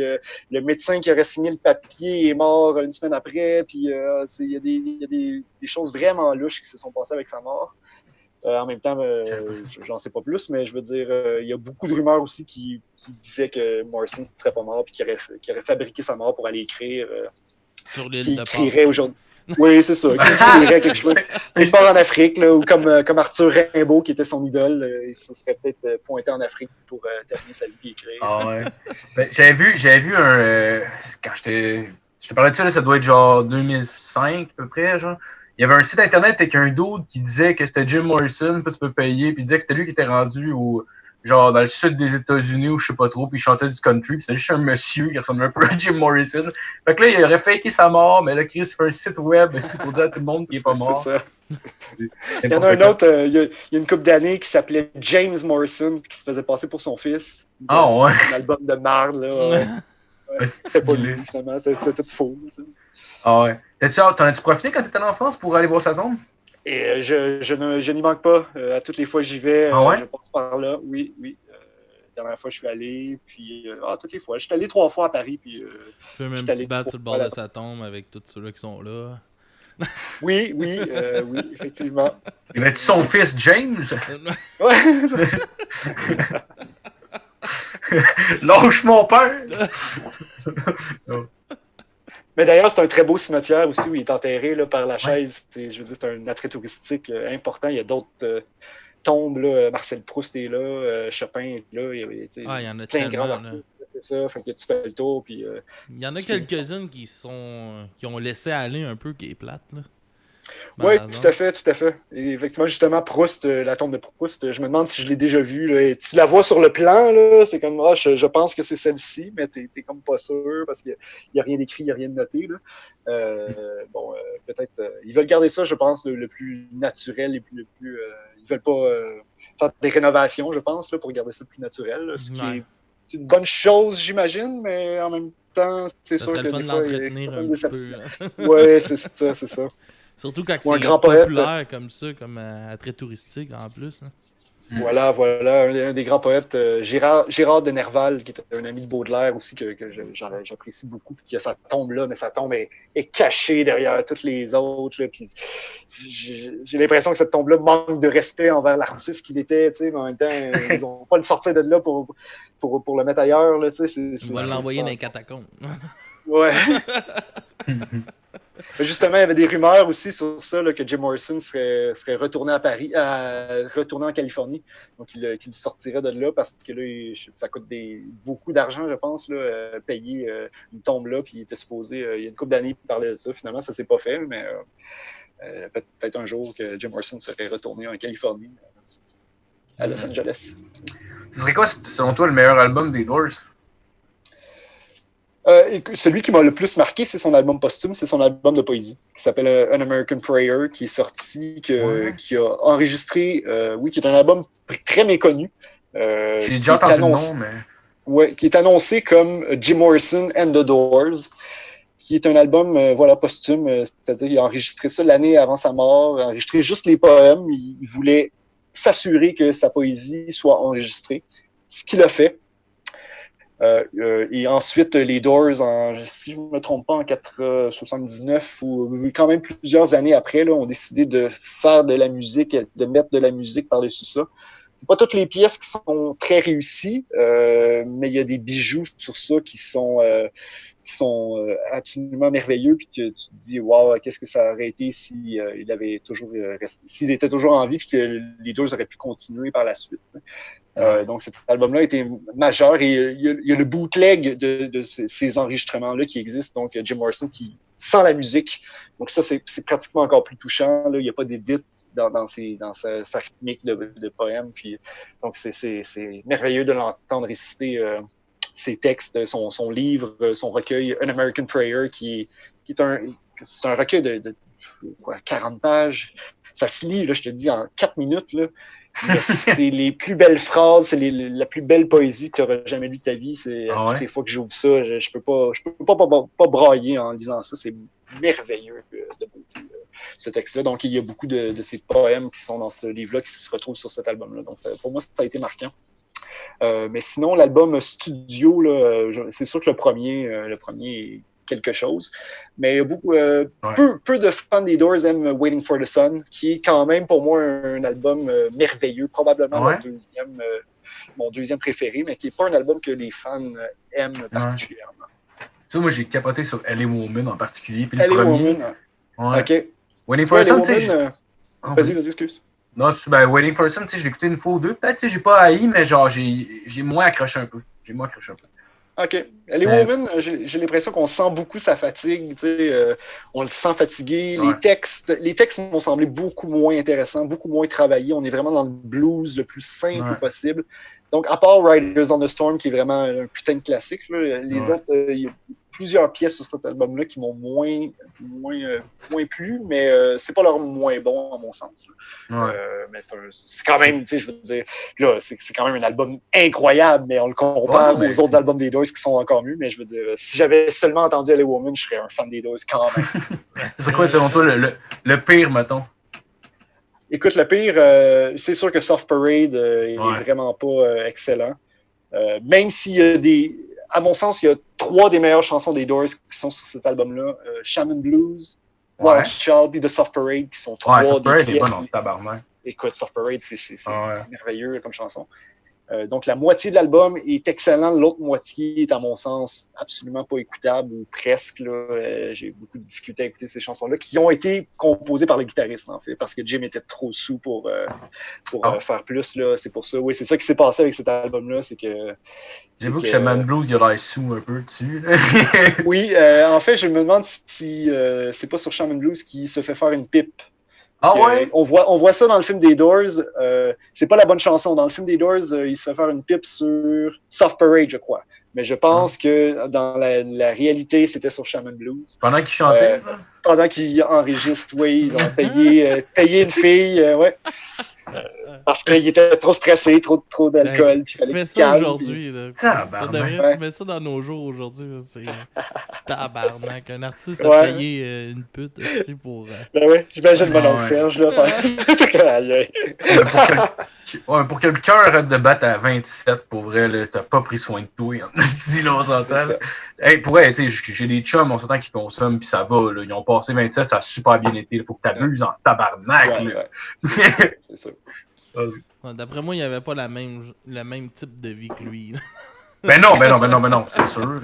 le médecin qui aurait signé le papier est mort une semaine après, puis il y a des choses vraiment louches qui se sont passées avec sa mort. En même temps, j'en sais pas plus, mais je veux dire, il y a beaucoup de rumeurs aussi qui disaient que Morrison ne serait pas mort, puis qu'il aurait fabriqué sa mort pour aller écrire. Sur l'île de Pâques. Aujourd'hui. Oui, c'est ça. Qui écrirait quelque chose. Quelque part en Afrique, là, ou comme Arthur Rimbaud, qui était son idole, il se serait peut-être pointé en Afrique pour terminer sa vie et écrire. Ah ouais. Ben, j'avais vu un. Quand je te parlais de ça, là, ça doit être genre 2005 à peu près, genre. Il y avait un site internet avec un dude qui disait que c'était Jim Morrison, puis tu peux payer, puis il disait que c'était lui qui était rendu genre dans le sud des États-Unis ou je sais pas trop, puis il chantait du country, puis c'était juste un monsieur qui ressemblait un peu à Jim Morrison. Fait que là, il aurait faké sa mort, mais là, Chris fait un site web pour dire à tout le monde qu'il est pas mort. C'est ça. Il y en a un autre, il y a une couple d'années qui s'appelait James Morrison, qui se faisait passer pour son fils. Ah ouais? Un album de marde, là. C'était pas lui, finalement, c'était tout faux. Ah ouais. T'en as-tu profité quand t'étais en France pour aller voir sa tombe? Et je n'y manque pas. À toutes les fois que j'y vais, je passe par là. Oui. La dernière fois, je suis allé. Puis, toutes les fois. Je suis allé 3 fois à Paris. Puis, tu fais même un petit bat sur le bord de sa tombe avec tous ceux-là qui sont là. Oui, effectivement. Y avait-tu son fils James? Ouais. Lâche mon père! Mais d'ailleurs, c'est un très beau cimetière aussi où il est enterré là, par la chaise. Je veux dire, c'est un attrait touristique important. Il y a d'autres tombes. Là. Marcel Proust est là, Chopin est là. Il y en a plein de grands artistes. C'est ça. Fait que tu fais le tour. Puis, il y en a quelques-unes qui ont laissé aller un peu, qui est plate. Là. Oui, tout à fait. Et effectivement, justement, Proust, la tombe de Proust, je me demande si je l'ai déjà vue. Là. Tu la vois sur le plan, là, c'est comme, je pense que c'est celle-ci, mais t'es comme pas sûr parce qu'il n'y a rien d'écrit, il n'y a rien de noté. Là. Peut-être, ils veulent garder ça, je pense, le plus naturel, le plus ils veulent pas faire des rénovations, je pense, là, pour garder ça le plus naturel. Là, ce qui est une bonne chose, j'imagine, mais en même temps, c'est sûr que des fois, il y a une déception. Oui, c'est ça. Surtout quand c'est populaire comme ça, comme attrait touristique en plus. Hein. Voilà, un des grands poètes, Gérard de Nerval, qui est un ami de Baudelaire aussi, que j'apprécie beaucoup, puis qui a sa tombe là, mais sa tombe est cachée derrière toutes les autres. Là, puis j'ai l'impression que cette tombe-là manque de respect envers l'artiste qu'il était, mais en même temps, ils vont pas le sortir de là pour le mettre ailleurs. Là, ils vont l'envoyer dans les catacombes. Ouais. Justement, il y avait des rumeurs aussi sur ça, là, que Jim Morrison serait retourné à Paris, retourné en Californie. Donc, qu'il sortirait de là parce que là, ça coûte beaucoup d'argent, je pense, là, payer une tombe là. Puis il était supposé, il y a une couple d'années, il parlait de ça. Finalement, ça s'est pas fait, mais peut-être un jour que Jim Morrison serait retourné en Californie, à Los Angeles. Ce serait quoi, selon toi, le meilleur album des Doors? Celui qui m'a le plus marqué, c'est son album posthume, c'est son album de poésie, qui s'appelle An American Prayer, qui est sorti, qui a enregistré, qui est un album très méconnu, J'ai déjà entendu le nom, mais... Ouais, qui est annoncé comme Jim Morrison and the Doors, qui est un album posthume, c'est-à-dire qu'il a enregistré ça l'année avant sa mort, enregistré juste les poèmes. Il voulait s'assurer que sa poésie soit enregistrée, ce qu'il a fait. Et ensuite, les Doors, si je ne me trompe pas, en 1979 ou quand même plusieurs années après, là, ont décidé de faire de la musique, de mettre de la musique par-dessus ça. C'est pas toutes les pièces qui sont très réussies, mais il y a des bijoux sur ça qui sont absolument merveilleux, puis que tu te dis waouh, qu'est-ce que ça aurait été si il avait toujours resté, s'il était toujours en vie, puis que les Doors auraient pu continuer par la suite. Donc cet album-là a été majeur, et il y a le bootleg de ces enregistrements-là qui existent, donc Jim Morrison qui sans la musique. Donc ça, c'est pratiquement encore plus touchant. Là. Il n'y a pas d'édit dans sa rythmique de poèmes. Puis, donc c'est merveilleux de l'entendre réciter ses textes, son livre, son recueil An American Prayer, qui est un recueil de 40 pages. Ça se lit, là, je te dis, en 4 minutes. Là. C'est les plus belles phrases, c'est la plus belle poésie que tu n'auras jamais lu de ta vie. Toutes les fois que j'ouvre ça, je peux pas brailler en lisant ça. C'est merveilleux de beauté, ce texte-là. Donc, il y a beaucoup de ces poèmes qui sont dans ce livre-là qui se retrouvent sur cet album-là. Donc, pour moi, ça a été marquant. Mais sinon, l'album studio, là, c'est sûr que le premier est quelque chose. Mais peu de fans des Doors aiment Waiting for the Sun, qui est quand même pour moi un album merveilleux, probablement mon deuxième préféré, mais qui n'est pas un album que les fans aiment particulièrement. Tu sais, moi j'ai capoté sur L.A. Woman en particulier. Puis L.A. Woman, ok. Waiting for the Sun, vas-y, excuse. Non, Waiting for the Sun, je l'ai écouté une fois ou deux. Peut-être, j'ai pas haï, mais genre, j'ai moins accroché un peu. OK. L.A. Woman, j'ai l'impression qu'on sent beaucoup sa fatigue. On le sent fatigué. Ouais. Les textes m'ont semblé beaucoup moins intéressants, beaucoup moins travaillés. On est vraiment dans le blues le plus simple possible. Donc, à part Riders on the Storm, qui est vraiment un putain de classique, là, les autres, il y a plusieurs pièces sur cet album-là qui m'ont moins plu, mais c'est pas leur moins bon, à mon sens. Mais c'est quand même, je veux dire, là, c'est quand même un album incroyable, mais on le compare aux autres albums des Doors qui sont encore mieux. Mais je veux dire, si j'avais seulement entendu L.A. Woman, je serais un fan des Doors quand même. C'est quoi, selon toi, le pire, mettons? Écoute, le pire, c'est sûr que Soft Parade est vraiment pas excellent. Même s'il y a à mon sens, il y a 3 des meilleures chansons des Doors qui sont sur cet album-là. Shaman Blues, Wild Child et The Soft Parade, qui sont 3 Soft Parade des pièces. Est bon, tabarnak. Écoute, Soft Parade, c'est merveilleux comme chanson. Donc, la moitié de l'album est excellente. L'autre moitié est, à mon sens, absolument pas écoutable, ou presque. J'ai beaucoup de difficultés à écouter ces chansons-là, qui ont été composées par le guitariste, en fait, parce que Jim était trop sous pour faire plus. Là. C'est pour ça. Oui, c'est ça qui s'est passé avec cet album-là. C'est que. J'avoue que Shaman Blues, il a l'air sous un peu dessus. Oui, en fait, je me demande si c'est pas sur Shaman Blues qu'il se fait faire une pipe. On voit ça dans le film des Doors. C'est pas la bonne chanson. Dans le film des Doors, il se fait faire une pipe sur Soft Parade, je crois. Mais je pense que dans la réalité, c'était sur Shaman Blues. Pendant qu'il chantait? Pendant qu'il enregistre, oui. Ils ont payé une fille, parce qu'il était trop stressé, trop d'alcool. Tu fais ça aujourd'hui. Tu mets ça dans nos jours aujourd'hui. C'est tabarnak. Un artiste a payé une pute aussi pour. Ben oui, j'imagine mon oncle Serge. Pour que le cœur arrête de battre à 27, pour vrai, t'as pas pris soin de toi. On se dit, là, on s'entend. Pour vrai, j'ai des chums, on s'entend qui consomment, puis ça va. Là. Ils ont passé 27, ça a super bien été. Il faut que t'abuses en tabarnak. C'est ça. D'après moi, il n'y avait pas le même type de vie que lui. Ben non, c'est sûr.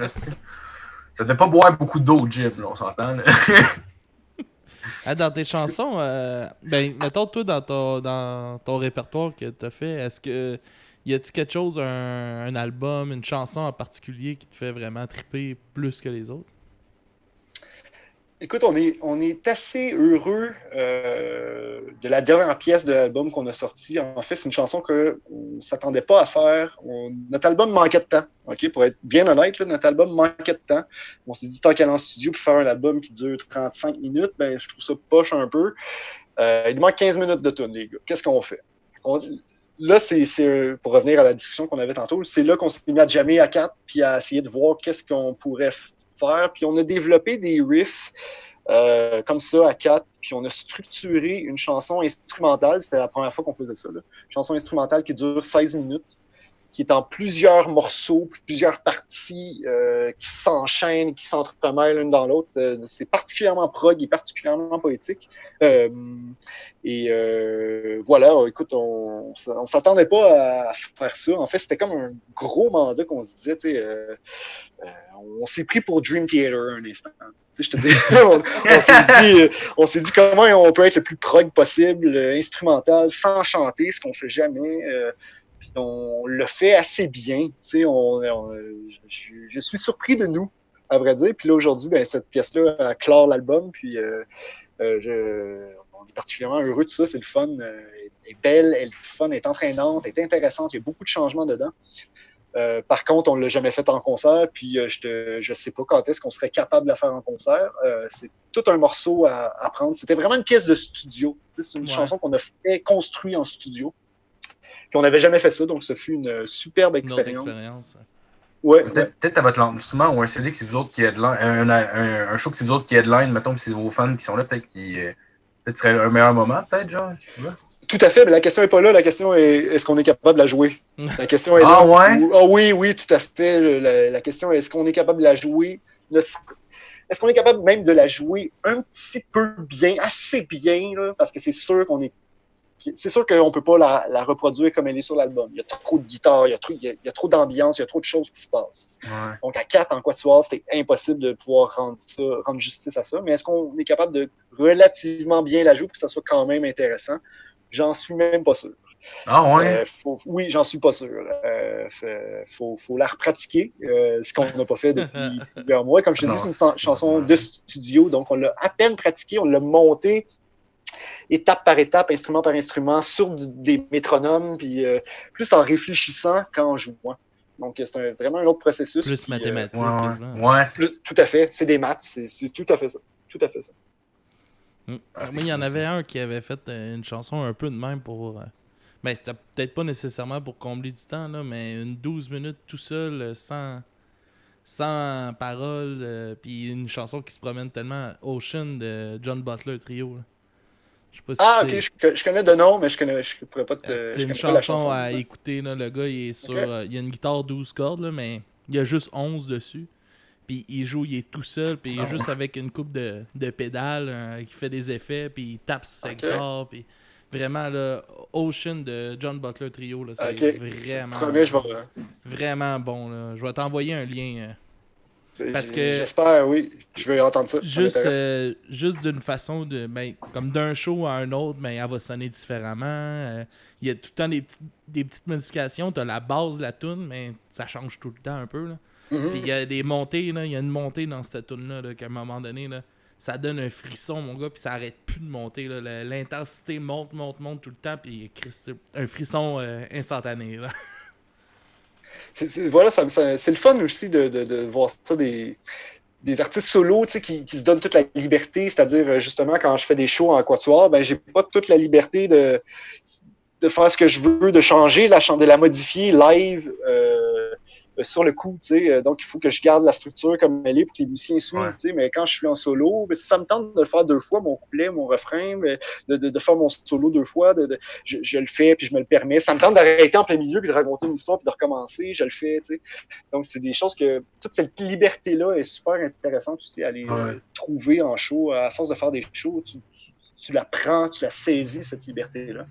Ça devait pas boire beaucoup d'eau, Jim, là, on s'entend. Dans tes chansons, mettons, toi, dans ton répertoire que tu as fait, est-ce que y a-tu quelque chose, un album, une chanson en particulier qui te fait vraiment triper plus que les autres? Écoute, on est assez heureux de la dernière pièce de l'album qu'on a sorti. En fait, c'est une chanson qu'on ne s'attendait pas à faire. Notre album manquait de temps. Okay? Pour être bien honnête, notre album manquait de temps. On s'est dit, tant qu'aller en studio pour faire un album qui dure 35 minutes, ben, je trouve ça poche un peu. Il manque 15 minutes de tune, les gars. Qu'est-ce qu'on fait? là, pour revenir à la discussion qu'on avait tantôt, c'est là qu'on s'est mis à jammer à 4 puis à essayer de voir qu'est-ce qu'on pourrait faire. Puis on a développé des riffs comme ça à 4, puis on a structuré une chanson instrumentale. C'était la première fois qu'on faisait ça. Là. Une chanson instrumentale qui dure 16 minutes, qui est en plusieurs morceaux, plusieurs parties qui s'enchaînent, qui s'entremêlent l'une dans l'autre. C'est particulièrement prog et particulièrement poétique. Voilà, écoute, on s'attendait pas à faire ça. En fait, c'était comme un gros mandat qu'on se disait, tu sais, on s'est pris pour Dream Theater un instant. Tu sais, je te dis, on s'est dit comment on peut être le plus prog possible, instrumental, sans chanter, ce qu'on fait jamais. On le fait assez bien. Tu sais, je suis surpris de nous, à vrai dire. Puis là, aujourd'hui, ben, cette pièce-là a clore l'album. Puis on est particulièrement heureux de ça. C'est le fun. Elle est belle, elle est fun, elle est entraînante, elle est intéressante. Il y a beaucoup de changements dedans. Par contre, on ne l'a jamais fait en concert. Puis je ne sais pas quand est-ce qu'on serait capable de la faire en concert. C'est tout un morceau à prendre. C'était vraiment une pièce de studio. Tu sais, c'est une chanson qu'on a fait construire en studio. Puis on n'avait jamais fait ça, donc ce fut une superbe expérience. Ouais, peut-être à votre lancement ou un CD que c'est vous autres qui headline, un show que c'est vous autres qui headline, mettons, que c'est vos fans qui sont là, peut-être ce serait un meilleur moment, peut-être, genre. Tout à fait, mais la question n'est pas là. La question est est-ce qu'on est capable de la jouer? La question est là. Ah ouais? Oui, tout à fait. La question est est-ce qu'on est capable de la jouer? Est-ce qu'on est capable même de la jouer un petit peu bien, assez bien, là, parce que c'est sûr qu'on ne peut pas la reproduire comme elle est sur l'album. Il y a trop de guitare, il y a trop d'ambiance, il y a trop de choses qui se passent. Ouais. Donc, à 4 en quatuor, c'était impossible de pouvoir rendre justice à ça. Mais est-ce qu'on est capable de relativement bien la jouer pour que ça soit quand même intéressant? J'en suis même pas sûr. Ah ouais? Oui, j'en suis pas sûr. Faut la repratiquer, ce qu'on n'a pas fait depuis plusieurs mois. Comme je te dis, c'est une chanson de studio, donc on l'a à peine pratiquée, on l'a montée étape par étape, instrument par instrument, sur des métronomes, puis plus en réfléchissant qu'en jouant. Donc, c'est vraiment un autre processus. Plus mathématique, quasiment. Ouais. Tout à fait. C'est des maths. C'est tout à fait ça. Tout à fait ça. Moi, il y en avait un qui avait fait une chanson un peu de même pour... Ben, c'était peut-être pas nécessairement pour combler du temps, là, mais une 12 minutes tout seul, sans paroles, puis une chanson qui se promène tellement. Ocean de John Butler Trio. Là. Je sais pas si ok, je connais de nom, mais je pourrais pas te. C'est une chanson à écouter. Là. Le gars, il est sur. Il y a une guitare 12 cordes, là, mais il y a juste 11 dessus. Puis il joue, il est tout seul, puis il est juste avec une coupe de pédales qui fait des effets, puis il tape sur sa guitare. Puis vraiment, là, Ocean de John Butler Trio, là, c'est vraiment bon. Là. Je vais t'envoyer un lien. Parce que j'espère, oui. Je veux entendre ça. Juste d'une façon de. Ben, comme d'un show à un autre, ben, elle va sonner différemment. Il y a tout le temps des petites modifications. Tu as la base de la tune, mais ça change tout le temps un peu. Là. Mm-hmm. Puis il y a des montées, là. Il y a une montée dans cette tune-là, qu'à un moment donné, là, ça donne un frisson, mon gars, puis ça arrête plus de monter. Là. L'intensité monte tout le temps, puis un frisson instantané. Là. Voilà, c'est le fun aussi de voir ça des artistes solos qui se donnent toute la liberté, c'est-à-dire justement quand je fais des shows en quatuor, ben j'ai pas toute la liberté de faire ce que je veux, de changer, de la modifier live sur le coup, donc il faut que je garde la structure comme elle est pour que les musiciens suivent, mais quand je suis en solo, ben, si ça me tente de le faire 2 fois, mon couplet, mon refrain, de faire mon solo 2 fois, je le fais puis je me le permets. Ça me tente d'arrêter en plein milieu puis de raconter une histoire puis de recommencer, je le fais, Donc c'est des choses que toute cette liberté-là est super intéressante aussi à aller trouver en show. À force de faire des shows, tu la prends, tu la saisis, cette liberté-là.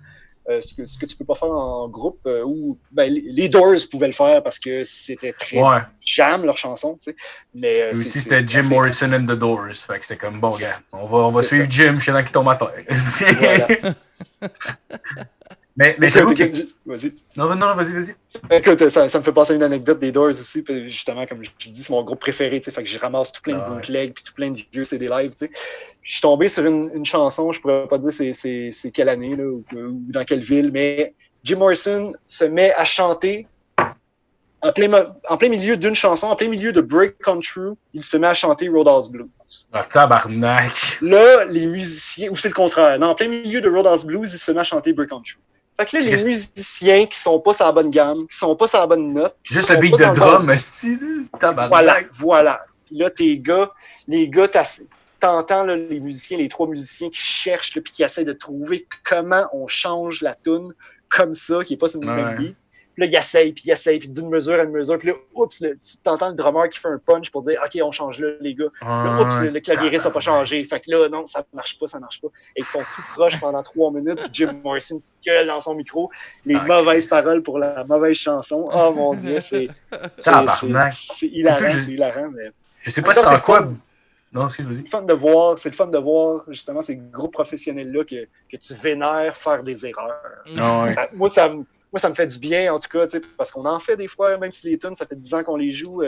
Ce que tu peux pas faire en groupe où les Doors pouvaient le faire parce que c'était très jam leur chanson, tu sais. Mais aussi c'était Jim Morrison and the Doors, fait que c'est comme bon gars, on va suivre Jim chez qui tombe à terre. Voilà. Mais j'avoue que... Vas-y. Non, vas-y. Écoute, ça me fait penser à une anecdote des Doors aussi, justement, comme je te dis, c'est mon groupe préféré, fait que je ramasse tout plein de bootlegs puis tout plein de vieux CD live, tu sais. Je suis tombé sur une chanson, je pourrais pas dire c'est quelle année, là, ou dans quelle ville, mais Jim Morrison se met à chanter en plein milieu d'une chanson, en plein milieu de Break Come True, il se met à chanter Roadhouse Blues. Ah, tabarnak! Là, les musiciens, ou c'est le contraire, non, en plein milieu de Roadhouse Blues, il se met à chanter Break Come True. Fait que là, les musiciens qui sont pas sur la bonne gamme, qui sont pas sur la bonne note. Juste le beat de drum, style, tabarnak. Voilà. Puis là, les gars, t'entends là, les musiciens, les 3 musiciens qui cherchent, puis qui essaient de trouver comment on change la tune comme ça, qui est pas sur le même beat. Puis là, ils essayent, puis d'une mesure à une mesure. Puis là, oups, tu t'entends le drummer qui fait un punch pour dire, OK, on change là, les gars. Là, oups, le clavieriste n'a pas changé. Fait que là, non, ça marche pas. Et ils sont tout proches pendant 3 minutes. Puis Jim Morrison qui gueule dans son micro les mauvaises paroles pour la mauvaise chanson. Oh mon Dieu, c'est hilarant. Mais... Je sais pas si c'est en quoi... Non, excuse-moi. C'est le fun de voir justement ces groupes professionnels-là que tu vénères faire des erreurs. Moi, ça me fait du bien, en tout cas, parce qu'on en fait des fois, même si les tunes, ça fait 10 ans qu'on les joue.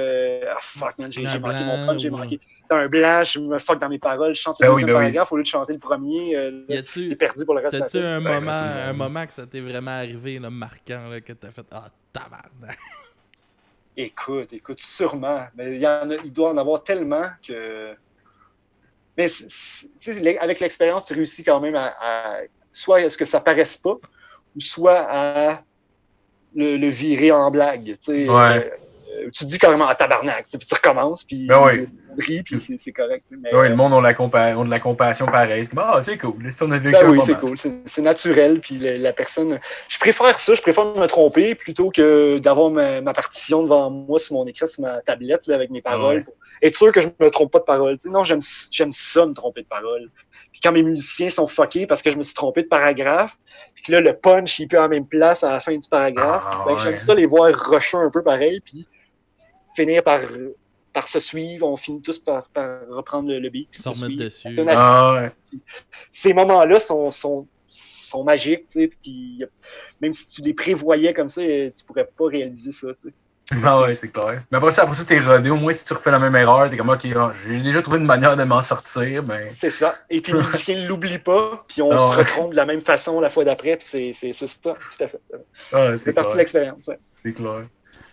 Fuck, man, j'ai manqué mon punch, j'ai manqué. T'as un blanc, je me fuck dans mes paroles, je chante le deuxième paragraphe au lieu de chanter le premier. T'es perdu pour le reste de la tune. T'as-tu un moment que ça t'est vraiment arrivé, là, marquant, là, que t'as fait « Ah, tabarnak! » Écoute, sûrement. Mais il doit en avoir tellement que... Mais avec l'expérience, tu réussis quand même à soit à ce que ça paraisse pas, ou soit à le virer en blague. Tu te dis carrément à tabarnak, puis tu recommences, puis tu ris, puis c'est correct. Mais, le monde a de la compassion pareille. C'est cool. Si on a vécu c'est cool. C'est naturel, puis la personne... Je préfère me tromper plutôt que d'avoir ma partition devant moi sur mon écran, sur ma tablette, là, avec mes paroles. Pour être sûr que je me trompe pas de paroles. Non, j'aime ça, me tromper de paroles. Puis quand mes musiciens sont fuckés parce que je me suis trompé de paragraphe, puis que là, le punch, il peut à la même place à la fin du paragraphe, j'aime ça les voir rusher un peu pareil, puis finir par se suivre, on finit tous par reprendre le beat. S'en remettre dessus. Ces moments-là sont magiques, tu sais, puis même si tu les prévoyais comme ça, tu pourrais pas réaliser ça, tu sais. C'est clair. Mais après ça, t'es rodé. Au moins, si tu refais la même erreur, t'es comme, OK, j'ai déjà trouvé une manière de m'en sortir. Ben... C'est ça. Et tes musiciens ne l'oublient pas, puis on se retrompe de la même façon la fois d'après, puis c'est ça, tout à fait. C'est partie de l'expérience. C'est clair.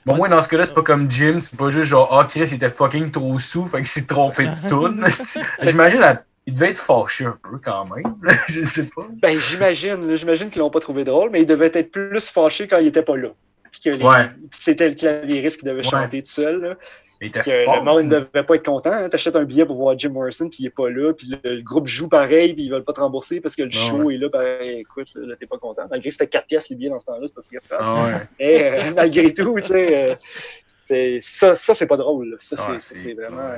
Bon, moi, dans ce cas-là, c'est pas comme Jim, c'est pas juste genre, Chris, il était fucking trop sous, fait qu'il s'est trompé de tune. J'imagine, il devait être fâché un peu quand même, je sais pas. Ben, j'imagine qu'ils l'ont pas trouvé drôle, mais il devait être plus fâché quand il était pas là. Puis que c'était le clavieriste qui devait chanter tout seul. Là. Le monde ne devait pas être content. Hein. T'achètes un billet pour voir Jim Morrison, puis il est pas là, puis le groupe joue pareil, puis ils veulent pas te rembourser parce que le show est là. Pareil, écoute, là, t'es pas content. Malgré que c'était 4 piastres les billets dans ce temps-là, c'est pas si grave. Et malgré tout, tu sais, ça, c'est pas drôle. Là. Ça, c'est vraiment...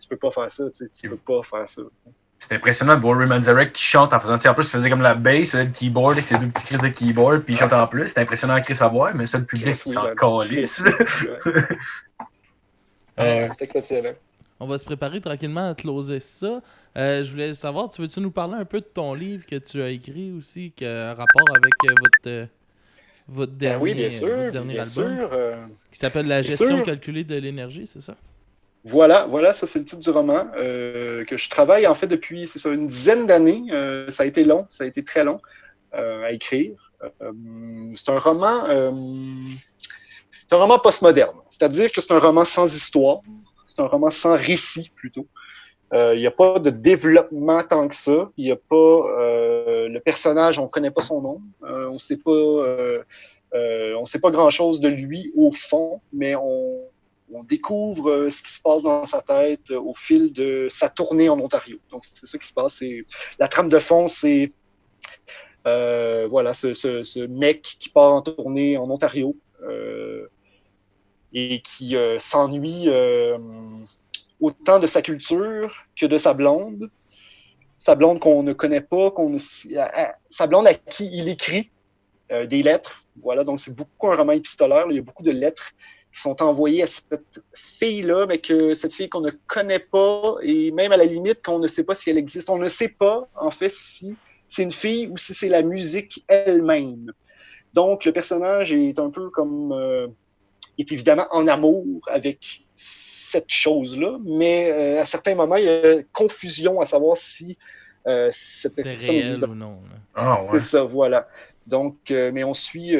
tu peux pas faire ça. Tu peux pas faire ça. C'est impressionnant de voir Ray Manzarek qui chante en faisant... En plus, il faisait comme la bass, le keyboard avec ses 2 petits crises de keyboard, puis il chante en plus. C'est impressionnant à Chris à voir, mais ça, le public s'en calisse. C'est exceptionnel. On va se préparer tranquillement à closer ça. Je voulais savoir, veux-tu nous parler un peu de ton livre que tu as écrit aussi, qui a rapport avec votre dernier, votre dernier album, qui s'appelle La gestion calculée de l'énergie, c'est ça? Voilà, ça c'est le titre du roman que je travaille en fait depuis une dizaine d'années. Ça a été long, ça a été très long à écrire. C'est un roman postmoderne, c'est-à-dire que c'est un roman sans histoire, c'est un roman sans récit plutôt. Il n'y a pas de développement tant que ça. Il n'y a pas le personnage, on ne connaît pas son nom, on ne sait pas grand-chose de lui au fond, mais on découvre ce qui se passe dans sa tête au fil de sa tournée en Ontario. Donc, c'est ça qui se passe. La trame de fond, c'est ce mec qui part en tournée en Ontario et qui s'ennuie autant de sa culture que de sa blonde. Sa blonde qu'on ne connaît pas, sa blonde à qui il écrit des lettres. Voilà, donc c'est beaucoup un roman épistolaire. Il y a beaucoup de lettres qui sont envoyées à cette fille-là, mais que cette fille qu'on ne connaît pas, et même à la limite qu'on ne sait pas si elle existe. On ne sait pas, en fait, si c'est une fille ou si c'est la musique elle-même. Donc, le personnage est un peu comme... est évidemment en amour avec cette chose-là, mais à certains moments, il y a confusion à savoir si cette personne... C'est réel ou non. C'est ça, voilà. Donc, mais on suit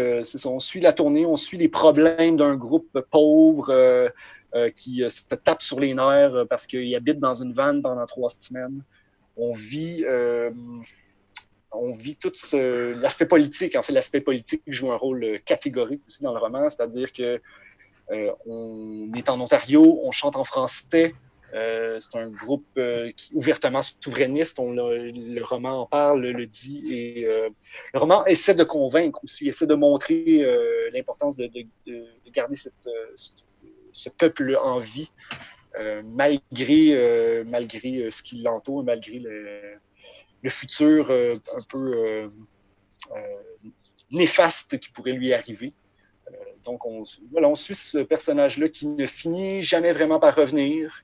la tournée, on suit les problèmes d'un groupe pauvre qui se tape sur les nerfs parce qu'il habite dans une vanne pendant 3 semaines. On vit on vit tout l'aspect politique. En fait, l'aspect politique joue un rôle catégorique aussi dans le roman, c'est-à-dire que on est en Ontario, on chante en français. C'est un groupe ouvertement souverainiste. Le roman en parle, le dit. Et le roman essaie de convaincre aussi, essaie de montrer l'importance de garder ce peuple en vie, malgré ce qui l'entoure, malgré le futur un peu néfaste qui pourrait lui arriver. Donc, on suit ce personnage-là qui ne finit jamais vraiment par revenir,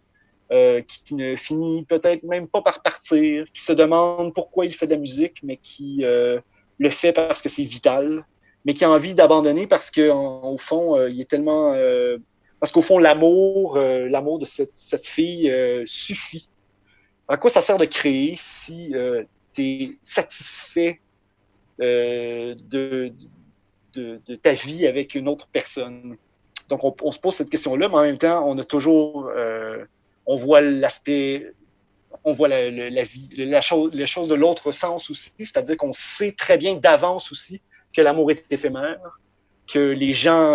qui ne finit peut-être même pas par partir, qui se demande pourquoi il fait de la musique, mais qui le fait parce que c'est vital, mais qui a envie d'abandonner parce qu'au fond, il est tellement... parce qu'au fond, l'amour de cette fille suffit. À quoi ça sert de créer si tu es satisfait de ta vie avec une autre personne? Donc, on se pose cette question-là, mais en même temps, on a toujours... on voit l'aspect... On voit la vie, les choses de l'autre sens aussi, c'est-à-dire qu'on sait très bien d'avance aussi que l'amour est éphémère, que les gens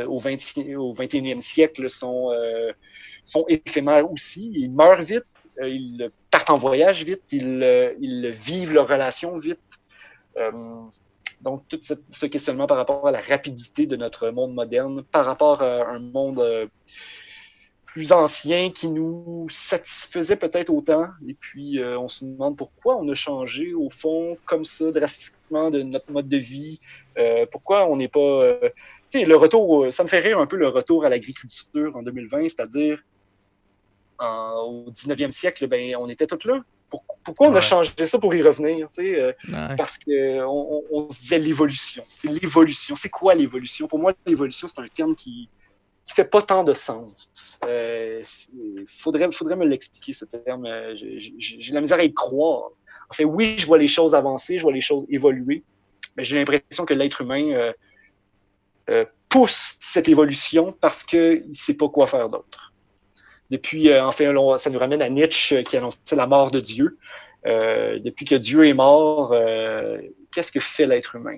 au 21e siècle sont éphémères aussi. Ils meurent vite, ils partent en voyage vite, ils vivent leur relation vite. Donc, tout ce questionnement par rapport à la rapidité de notre monde moderne, par rapport à un monde plus ancien qui nous satisfaisait peut-être autant. Et puis, on se demande pourquoi on a changé, au fond, comme ça, drastiquement de notre mode de vie. Pourquoi on n'est pas... tu sais, le retour, ça me fait rire un peu le retour à l'agriculture en 2020, c'est-à-dire au 19e siècle, ben, on était tous là. Pourquoi on a changé ça pour y revenir? Parce qu'on se disait l'évolution. C'est l'évolution. C'est quoi l'évolution? Pour moi, l'évolution, c'est un terme qui fait pas tant de sens. Faudrait me l'expliquer, ce terme. J'ai la misère à y croire. En fait, oui, je vois les choses avancer, je vois les choses évoluer, mais j'ai l'impression que l'être humain pousse cette évolution parce qu'il ne sait pas quoi faire d'autre. Depuis, enfin, ça nous ramène à Nietzsche qui annonçait la mort de Dieu. Depuis que Dieu est mort, qu'est-ce que fait l'être humain?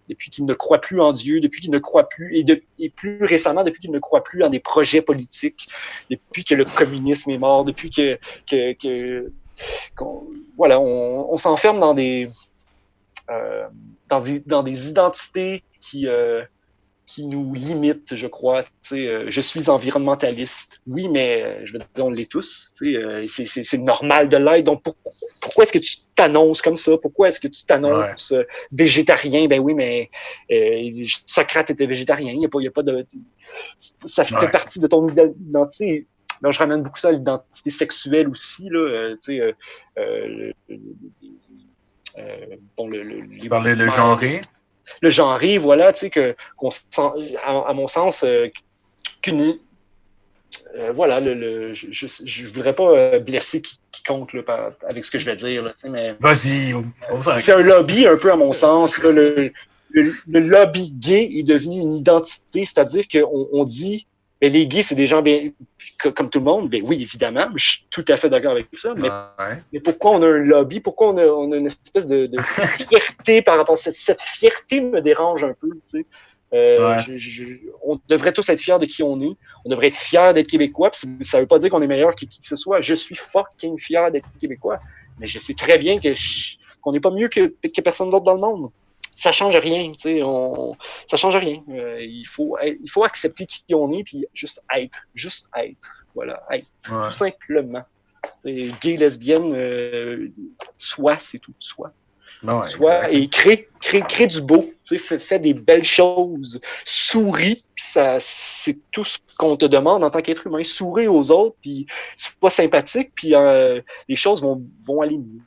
Depuis qu'il ne croit plus en Dieu, depuis qu'il ne croit plus, et plus récemment, depuis qu'il ne croit plus en des projets politiques, depuis que le communisme est mort, depuis voilà, on s'enferme dans des identités qui nous limite, je crois. Je suis environnementaliste. Oui, mais je veux dire, on l'est tous. C'est normal de l'être. Donc, pourquoi est-ce que tu t'annonces comme ça? Pourquoi est-ce que tu t'annonces végétarien? Ben oui, mais Socrate était végétarien. Il y a pas de... Ça fait partie de ton identité. Là, je ramène beaucoup ça à l'identité sexuelle aussi. Là, Tu parlais de genré? Le genré, voilà, tu sais, à mon sens, voilà, je voudrais pas blesser quiconque là, avec ce que je vais dire, là, mais vas-y. C'est un lobby un peu à mon sens. Là, le lobby gay est devenu une identité, c'est-à-dire qu'on dit ben, les gays, c'est des gens bien, comme tout le monde. Ben oui, évidemment, je suis tout à fait d'accord avec ça, mais pourquoi on a un lobby? Pourquoi on a une espèce de fierté par rapport à cette fierté me dérange un peu, tu sais. On devrait tous être fiers de qui on est. On devrait être fiers d'être Québécois. Ça ne veut pas dire qu'on est meilleur que qui que ce soit. Je suis fucking fier d'être Québécois. Mais je sais très bien qu'on n'est pas mieux que personne d'autre dans le monde. Ça change rien, tu sais. Ça change rien. Il faut accepter qui on est puis juste être. Voilà, être. Tout simplement. C'est gay, lesbienne, soit, c'est tout. Soit. Et crée du beau, fais des belles choses, souris, puis c'est tout ce qu'on te demande en tant qu'être humain. Souris aux autres, puis sois sympathique, puis les choses vont aller mieux.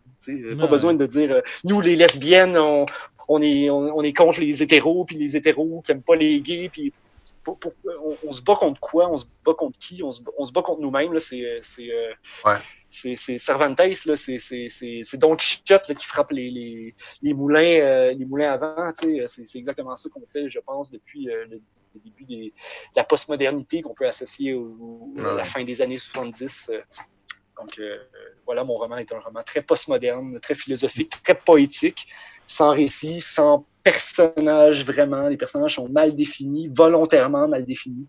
Pas besoin de dire nous les lesbiennes, on est contre les hétéros, puis les hétéros qui aiment pas les gays, puis on se bat contre quoi? On se bat contre qui? On se bat contre nous-mêmes. Là, c'est Cervantes, là, c'est Don Quichotte là, qui frappe les moulins à vent. C'est exactement ça qu'on fait, je pense, depuis le début de la postmodernité qu'on peut associer à la fin des années 70. Donc, voilà, mon roman est un roman très postmoderne, très philosophique, très poétique, sans récit, sans personnages vraiment. Les personnages sont mal définis, volontairement mal définis,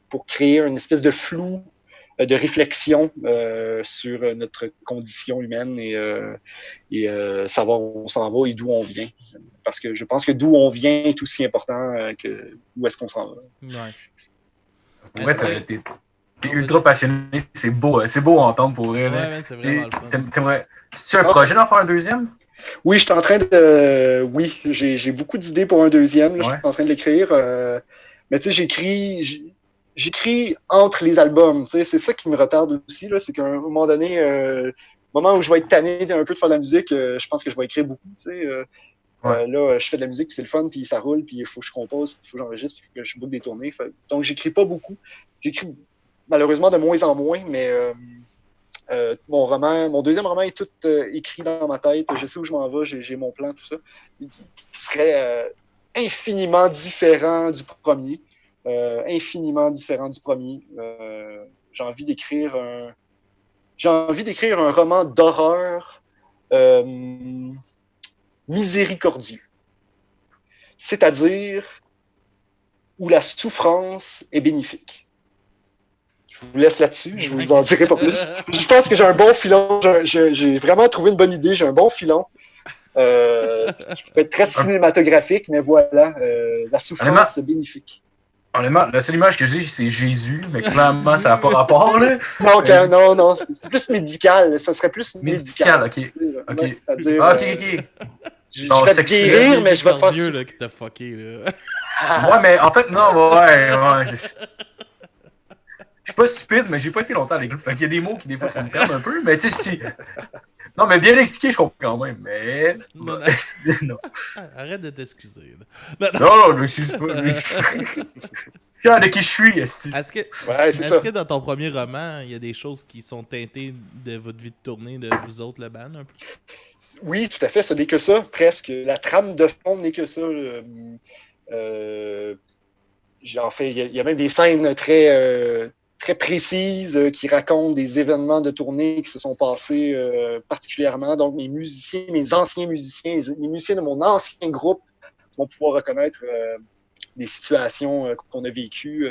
pour créer une espèce de flou de réflexion sur notre condition humaine et savoir où on s'en va et d'où on vient. Parce que je pense que d'où on vient est aussi important que où est-ce qu'on s'en va. Ouais. Ouais, t'es ultra passionné, c'est beau à entendre pour vrai. Ouais, c'est vraiment le fun. C'est un projet d'en faire un deuxième? Oui, je suis en train de. Oui, j'ai beaucoup d'idées pour un deuxième. Là, je suis en train de l'écrire. Mais tu sais, j'écris entre les albums. C'est ça qui me retarde aussi. C'est qu'à un moment donné, au moment où je vais être tanné un peu de faire de la musique, je pense que je vais écrire beaucoup. Là, je fais de la musique, puis c'est le fun, puis ça roule, puis il faut que je compose, puis il faut que j'enregistre, puis que je boucle des tournées. Donc, j'écris pas beaucoup. J'écris malheureusement de moins en moins, mais mon deuxième roman est tout écrit dans ma tête. Je sais où je m'en vais, j'ai mon plan, tout ça. Qui serait infiniment différent du premier. J'ai envie d'écrire un roman d'horreur miséricordieux. C'est-à-dire où la souffrance est bénéfique. Je vous laisse là-dessus, je vous en dirai pas plus. Je pense que j'ai un bon filon, j'ai vraiment trouvé une bonne idée, j'ai un bon filon. Je peux être très cinématographique, mais voilà, la souffrance bénéfique. Honnêtement, la seule image que j'ai, c'est Jésus, mais clairement, ça n'a pas rapport, là. Non, c'est plus médical, ça serait plus médical. Ok. C'est-à-dire, ok. Je vais te guérir, mais je vais te faire souffrir. Là, qui t'a fucké, là. Ouais, mais en fait, non, ouais. Je suis pas stupide, mais j'ai pas été longtemps à l'école. Fait qu'il y a des mots qui, des fois, me perdent un peu, mais tu sais, si. Non, mais bien expliqué, je comprends quand même, mais. Non. Arrête de t'excuser. Non, je m'excuse pas. Je sais de qui je suis, Est-ce que dans ton premier roman, il y a des choses qui sont teintées de votre vie de tournée, de vous autres, le band, un peu? Oui, tout à fait, ce n'est que ça, presque. La trame de fond n'est que ça. En fait, il y a même des scènes très précises qui racontent des événements de tournée qui se sont passés particulièrement. Donc, mes anciens musiciens, les musiciens de mon ancien groupe vont pouvoir reconnaître des situations qu'on a vécues.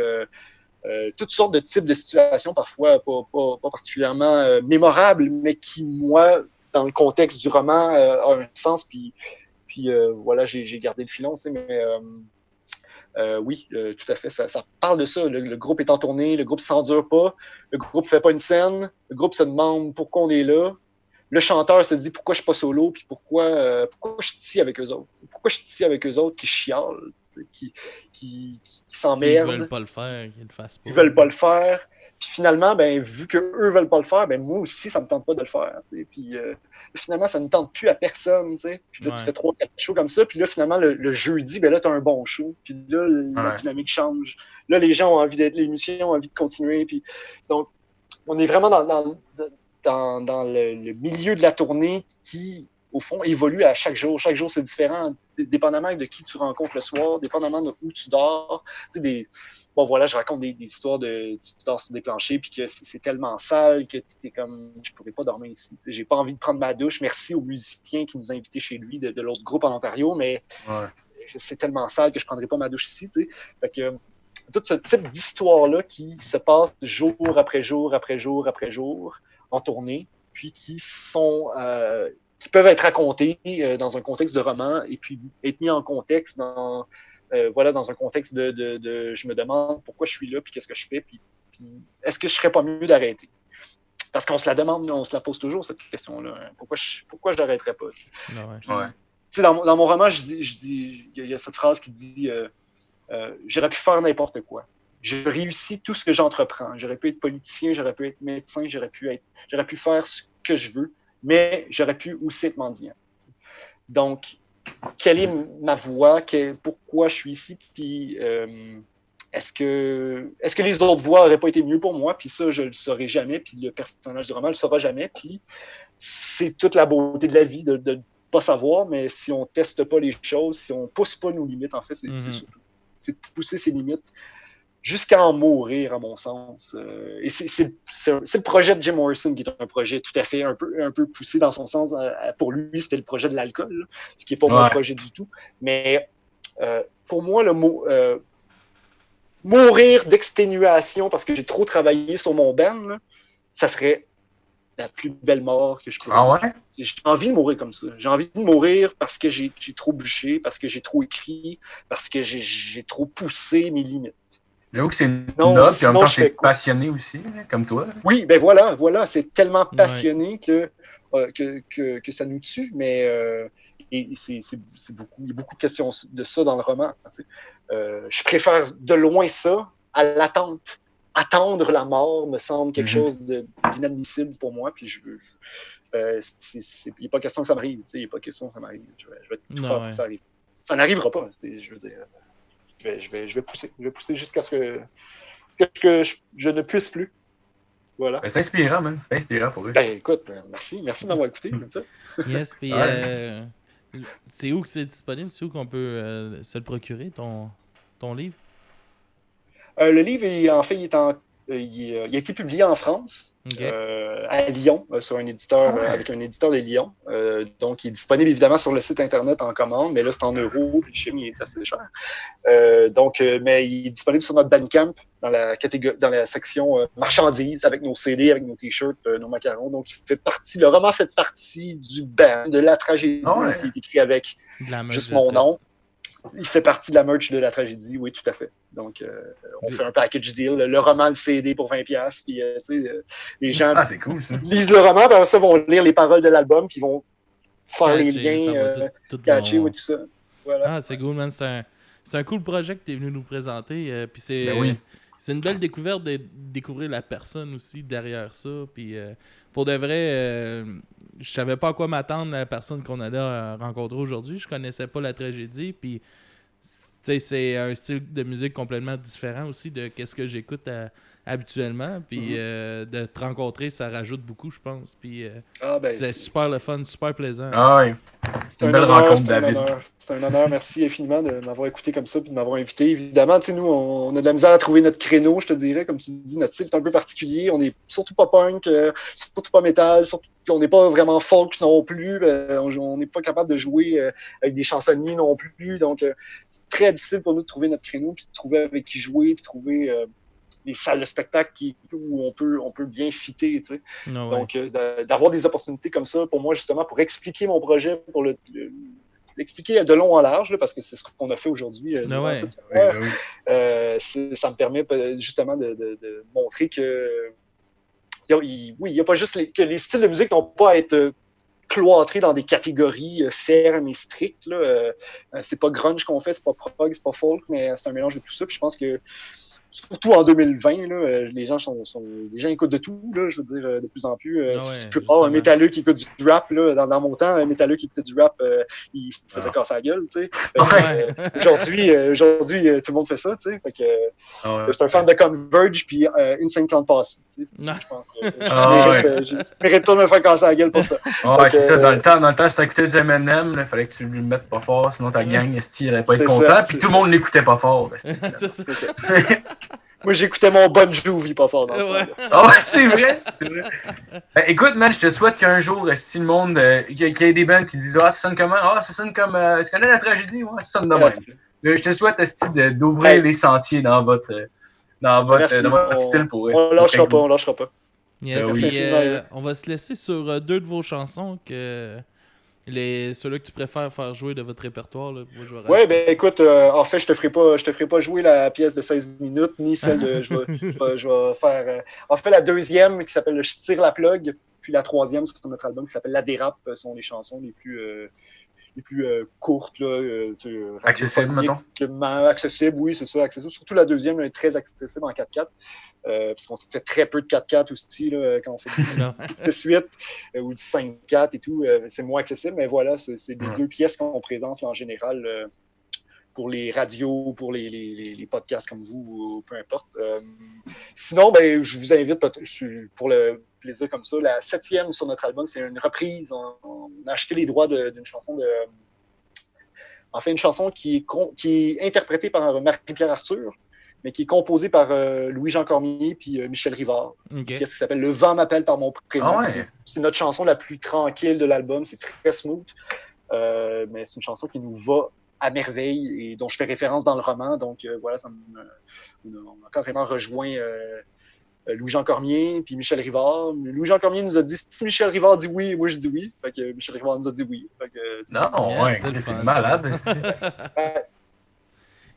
Toutes sortes de types de situations, parfois pas particulièrement mémorables, mais qui, moi, dans le contexte du roman, a un sens. Puis voilà, j'ai gardé le filon, mais oui, tout à fait, ça parle de ça. Le groupe est en tournée, le groupe ne s'endure pas, le groupe ne fait pas une scène, le groupe se demande pourquoi on est là. Le chanteur se dit pourquoi je suis pas solo, puis pourquoi je suis ici avec eux autres. Pourquoi je suis ici avec eux autres qui chialent, qui s'emmerdent. Ils veulent pas le faire, qu'ils le fassent pas. Ils veulent pas le faire. Puis finalement, vu qu'eux veulent pas le faire, moi aussi, ça me tente pas de le faire. Puis finalement, ça ne tente plus à personne. Puis là, tu fais 3-4 shows comme ça. Puis là, finalement, le jeudi, là, tu as un bon show. Puis là, la dynamique change. Là, les gens ont envie les musiciens ont envie de continuer. Puis, donc, on est vraiment dans le milieu de la tournée qui, au fond, évolue à chaque jour. Chaque jour, c'est différent, dépendamment de qui tu rencontres le soir, dépendamment de où tu dors. Bon, voilà, je raconte des histoires de tu dors sur des planchers, puis que c'est tellement sale que tu es comme, je pourrais pas dormir ici. J'ai pas envie de prendre ma douche. Merci aux musiciens qui nous ont invités chez lui de l'autre groupe en Ontario, mais c'est tellement sale que je prendrais pas ma douche ici. Fait que tout ce type d'histoire-là qui se passe jour après jour après jour après jour en tournée, puis qui peuvent être racontées dans un contexte de roman et puis être mis en contexte dans un contexte de je me demande pourquoi je suis là, puis qu'est-ce que je fais, puis est-ce que je serais pas mieux d'arrêter? Parce qu'on se la demande, on se la pose toujours, cette question-là. Hein. Pourquoi je n'arrêterais pas? Dans mon roman, il y a cette phrase qui dit j'aurais pu faire n'importe quoi. Je réussis tout ce que j'entreprends. J'aurais pu être politicien, j'aurais pu être médecin, j'aurais pu faire ce que je veux, mais j'aurais pu aussi être mendiant. Donc, quelle est ma voie? Pourquoi je suis ici? Puis, est-ce que les autres voies n'auraient pas été mieux pour moi? Puis ça, je ne le saurai jamais. Puis le personnage du roman ne le saura jamais. Puis c'est toute la beauté de la vie de ne pas savoir, mais si on ne teste pas les choses, si on ne pousse pas nos limites, en fait, c'est surtout. C'est de pousser ses limites. jusqu'à en mourir, à mon sens. Et c'est le projet de Jim Morrison qui est un projet tout à fait un peu poussé dans son sens. Pour lui, c'était le projet de l'alcool, ce qui n'est pas mon projet du tout. Mais pour moi, le mot mourir d'exténuation parce que j'ai trop travaillé sur mon band, là, ça serait la plus belle mort que je pourrais. Ah ouais? J'ai envie de mourir comme ça. J'ai envie de mourir parce que j'ai trop bûché, parce que j'ai trop écrit, parce que j'ai trop poussé mes limites. J'avoue que c'est noble, puis en même temps, c'est passionné aussi, comme toi. Oui, ben voilà, c'est tellement passionné que ça nous tue, mais il y a beaucoup de questions de ça dans le roman. Je préfère de loin ça à l'attente. Attendre la mort me semble quelque chose d'inadmissible pour moi, puis il n'est pas question que ça m'arrive. Il n'est pas question que ça m'arrive. Je vais tout faire pour que ça arrive. Ça n'arrivera pas. Je veux dire, je vais pousser. Je vais pousser jusqu'à ce que je ne puisse plus. Voilà. C'est inspirant, man. C'est inspirant pour eux. Ben écoute, merci de m'avoir écouté comme ça. Yes, puis c'est où que c'est disponible? C'est où qu'on peut se le procurer, ton livre? Le livre, il a été publié en France, à Lyon, sur un éditeur, avec un éditeur de Lyon. Donc, il est disponible évidemment sur le site Internet en commande, mais là, c'est en euros, puis chez moi, il est assez cher. Mais il est disponible sur notre Bandcamp, dans la section marchandises, avec nos CD, avec nos t-shirts, nos macarons. Donc, le roman fait partie du band, de la tragédie, qui est écrit avec juste mon nom. Il fait partie de la merch de la tragédie, oui, tout à fait. Donc, on fait un package deal, le roman, le CD pour 20$, puis les gens c'est cool, ça. lisent le roman, puis après ça, vont lire les paroles de l'album, puis vont faire les liens, catcher, tout ça. Voilà. Ah, c'est cool, man. C'est un cool projet que tu es venu nous présenter, puis c'est... oui. C'est une belle découverte de découvrir la personne aussi derrière ça. Puis pour de vrai, je savais pas à quoi m'attendre la personne qu'on allait rencontrer aujourd'hui. Je connaissais pas la tragédie. Puis c'est un style de musique complètement différent aussi de ce que j'écoute habituellement. Puis de te rencontrer, ça rajoute beaucoup, je pense. Puis c'est super le fun, super plaisant. Ah oui. C'est une belle rencontre, David. C'est un honneur. Merci infiniment de m'avoir écouté comme ça et de m'avoir invité. Évidemment, nous, on a de la misère à trouver notre créneau, je te dirais. Comme tu dis, notre style est un peu particulier. On n'est surtout pas punk, surtout pas métal, on n'est pas vraiment folk non plus. On n'est pas capable de jouer avec des chansonniers non plus. Donc, c'est très difficile pour nous de trouver notre créneau, puis de trouver avec qui jouer, puis de trouver les salles de spectacle où on peut bien fitter, tu sais. No Donc, d'avoir des opportunités comme ça, pour moi, justement, pour expliquer mon projet, pour l'expliquer de long en large, là, parce que c'est ce qu'on a fait aujourd'hui. Ça me permet justement de montrer que il n'y a pas juste que les styles de musique n'ont pas à être cloîtrés dans des catégories fermes et strictes. C'est pas grunge qu'on fait, c'est pas prog, c'est pas folk, mais c'est un mélange de tout ça. Puis je pense que surtout en 2020, là, les gens écoutent de tout, là, je veux dire, de plus en plus. C'est plus rare un métalleux qui écoute du rap. Là, dans mon temps, un métalleux qui écoutait du rap, il se faisait casser la gueule. Tu sais. Aujourd'hui, tout le monde fait ça. Tu sais. Je suis un fan de Converge puis Insane Clown Posse. Tu sais. Je pense que je mérite pas de me faire casser la gueule pour ça. C'est ça. Dans le temps, si t'écoutais du M&M, il fallait que tu lui mettes pas fort, sinon ta gang, elle allait pas être content. Puis tout le monde l'écoutait pas fort. C'est ça. Moi, j'écoutais mon Bon Jovi pas fort dans c'est vrai. Écoute, man, je te souhaite qu'un jour, si le monde, qu'il y ait des bands qui disent ça sonne comment? Ça sonne comme. Tu connais la tragédie? Ouais, ça sonne de même. Je te souhaite, d'ouvrir les sentiers dans votre style pour eux. On lâchera pas. Yes, on va se laisser sur deux de vos chansons ceux-là que tu préfères faire jouer de votre répertoire. Oui, écoute, en fait, je te ferai pas jouer la pièce de 16 minutes, ni celle de. Je vais faire. En fait, la deuxième qui s'appelle Je tire la plug, puis la troisième sur notre album qui s'appelle La dérape sont les chansons les plus courtes. Accessibles, mettons. Accessibles, oui, c'est ça, accessible. Surtout la deuxième est très accessible en 4/4. Parce qu'on fait très peu de 4/4 aussi, là, quand on fait de suite, ou du 5/4 et tout, c'est moins accessible, mais voilà, c'est les deux pièces qu'on présente là, en général pour les radios, pour les podcasts comme vous, ou peu importe. Sinon, je vous invite, pour le plaisir comme ça, la 7e sur notre album, c'est une reprise. On a acheté les droits d'une chanson une chanson qui est interprétée par Marie-Pierre Arthur, mais qui est composé par Louis-Jean Cormier puis Michel Rivard. Ok. Pièce qui s'appelle Le vent m'appelle par mon prénom. Ah ouais. C'est notre chanson la plus tranquille de l'album. C'est très smooth. Mais c'est une chanson qui nous va à merveille et dont je fais référence dans le roman. Donc voilà, on a carrément rejoint Louis-Jean Cormier puis Michel Rivard. Louis-Jean Cormier nous a dit si Michel Rivard dit oui, moi je dis oui. Fait que Michel Rivard nous a dit oui. Fait que, Non, ouais, c'est malade.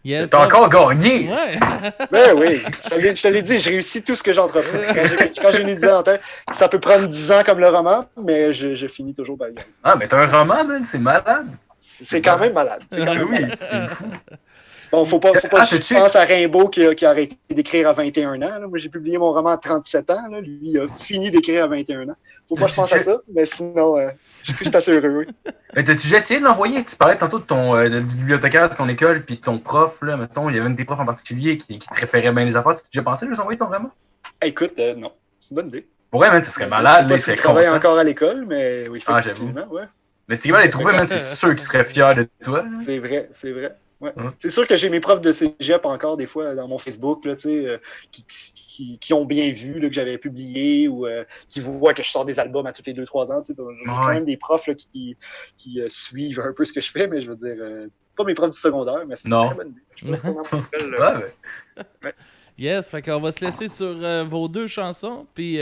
Yes, T'as encore gagné! Ouais! Ben oui, je te l'ai dit, je réussis tout ce que j'entreprends. Quand j'ai une idée en tête, ça peut prendre 10 ans comme le roman, mais je finis toujours par y aller. Ah, mais t'as un roman, man, c'est malade! C'est quand même malade. C'est quand même Oui, malade. c'est fou. Bon, faut pas que t'as-tu- je pense à Rimbaud qui a arrêté d'écrire à 21 ans. Là. Moi, j'ai publié mon roman à 37 ans. Là. Lui, il a fini d'écrire à 21 ans. Faut pas que je pense à ça, mais sinon, je suis assez heureux. Oui. Mais t'as-tu déjà essayé de l'envoyer? Tu parlais tantôt du bibliothécaire de ton école, puis de ton prof, là, mettons, il y avait une des profs en particulier qui te référait bien les affaires. T'as déjà pensé de lui envoyer ton roman? Écoute, non, c'est une bonne idée. Pour vrai, man, ça serait malade. Je Il sais pas serait s'il travaille content. encore à l'école, mais oui, Ah, effectivement, ouais. Mais si tu vas les trouver, man, c'est sûr qu'il serait fier de toi. Là. C'est vrai, c'est vrai. Ouais. Hum. C'est sûr que j'ai mes profs de cégep encore des fois dans mon Facebook là, qui ont bien vu là, que j'avais publié ou qui voient que je sors des albums à tous les 2-3 ans. J'ai quand même des profs là, qui suivent un peu ce que je fais, mais je veux dire, pas mes profs du secondaire, mais c'est une très bonne idée. Je pense qu'on en parle, Ouais. Yes, fait qu'on va se laisser sur vos deux chansons, puis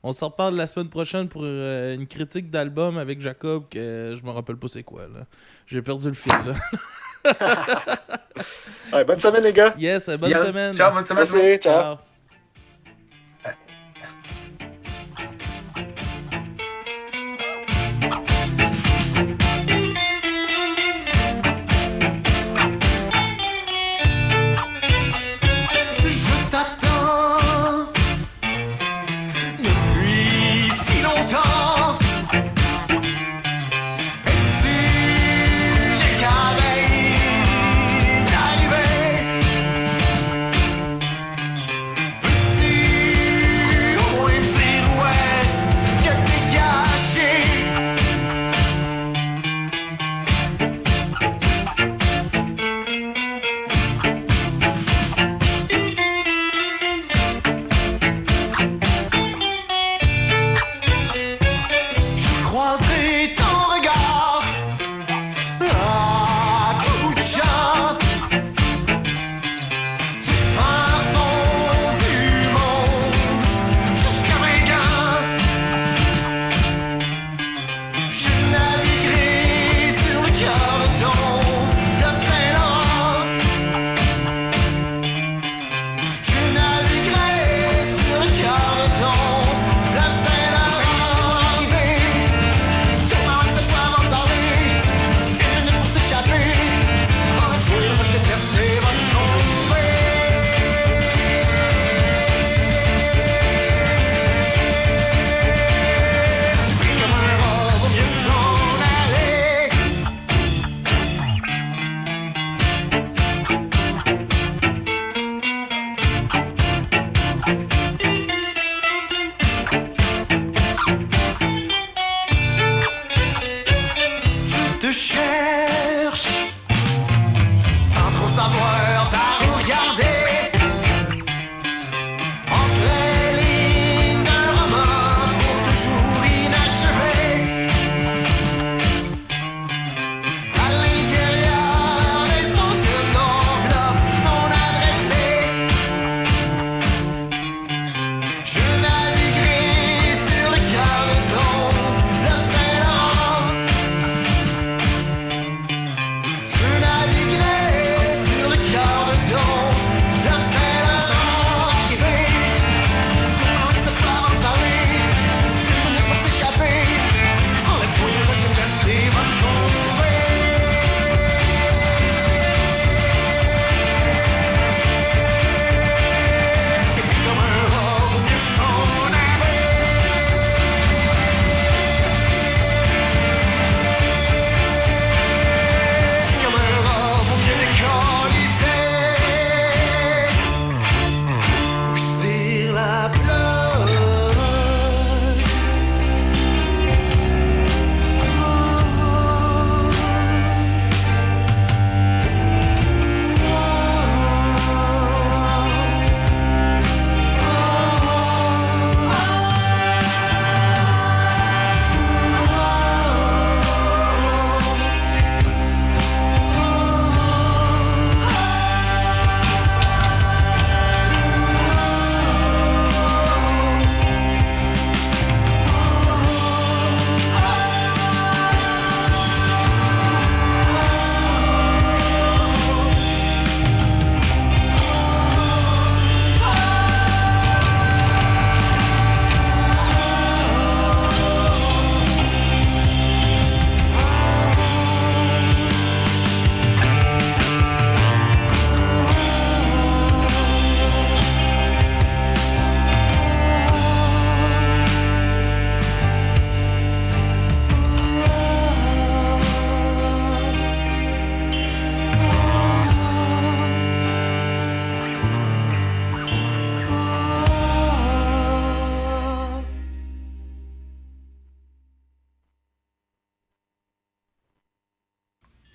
on se reparle la semaine prochaine pour une critique d'album avec Jacob, que je me rappelle pas c'est quoi, là. J'ai perdu le fil, là. Ouais, bonne semaine, les gars. Yes, bonne Yeah. semaine. Ciao, bonne semaine. Merci, ciao. Je t'attends depuis si longtemps. Et tu es carré d'arriver.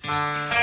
Thank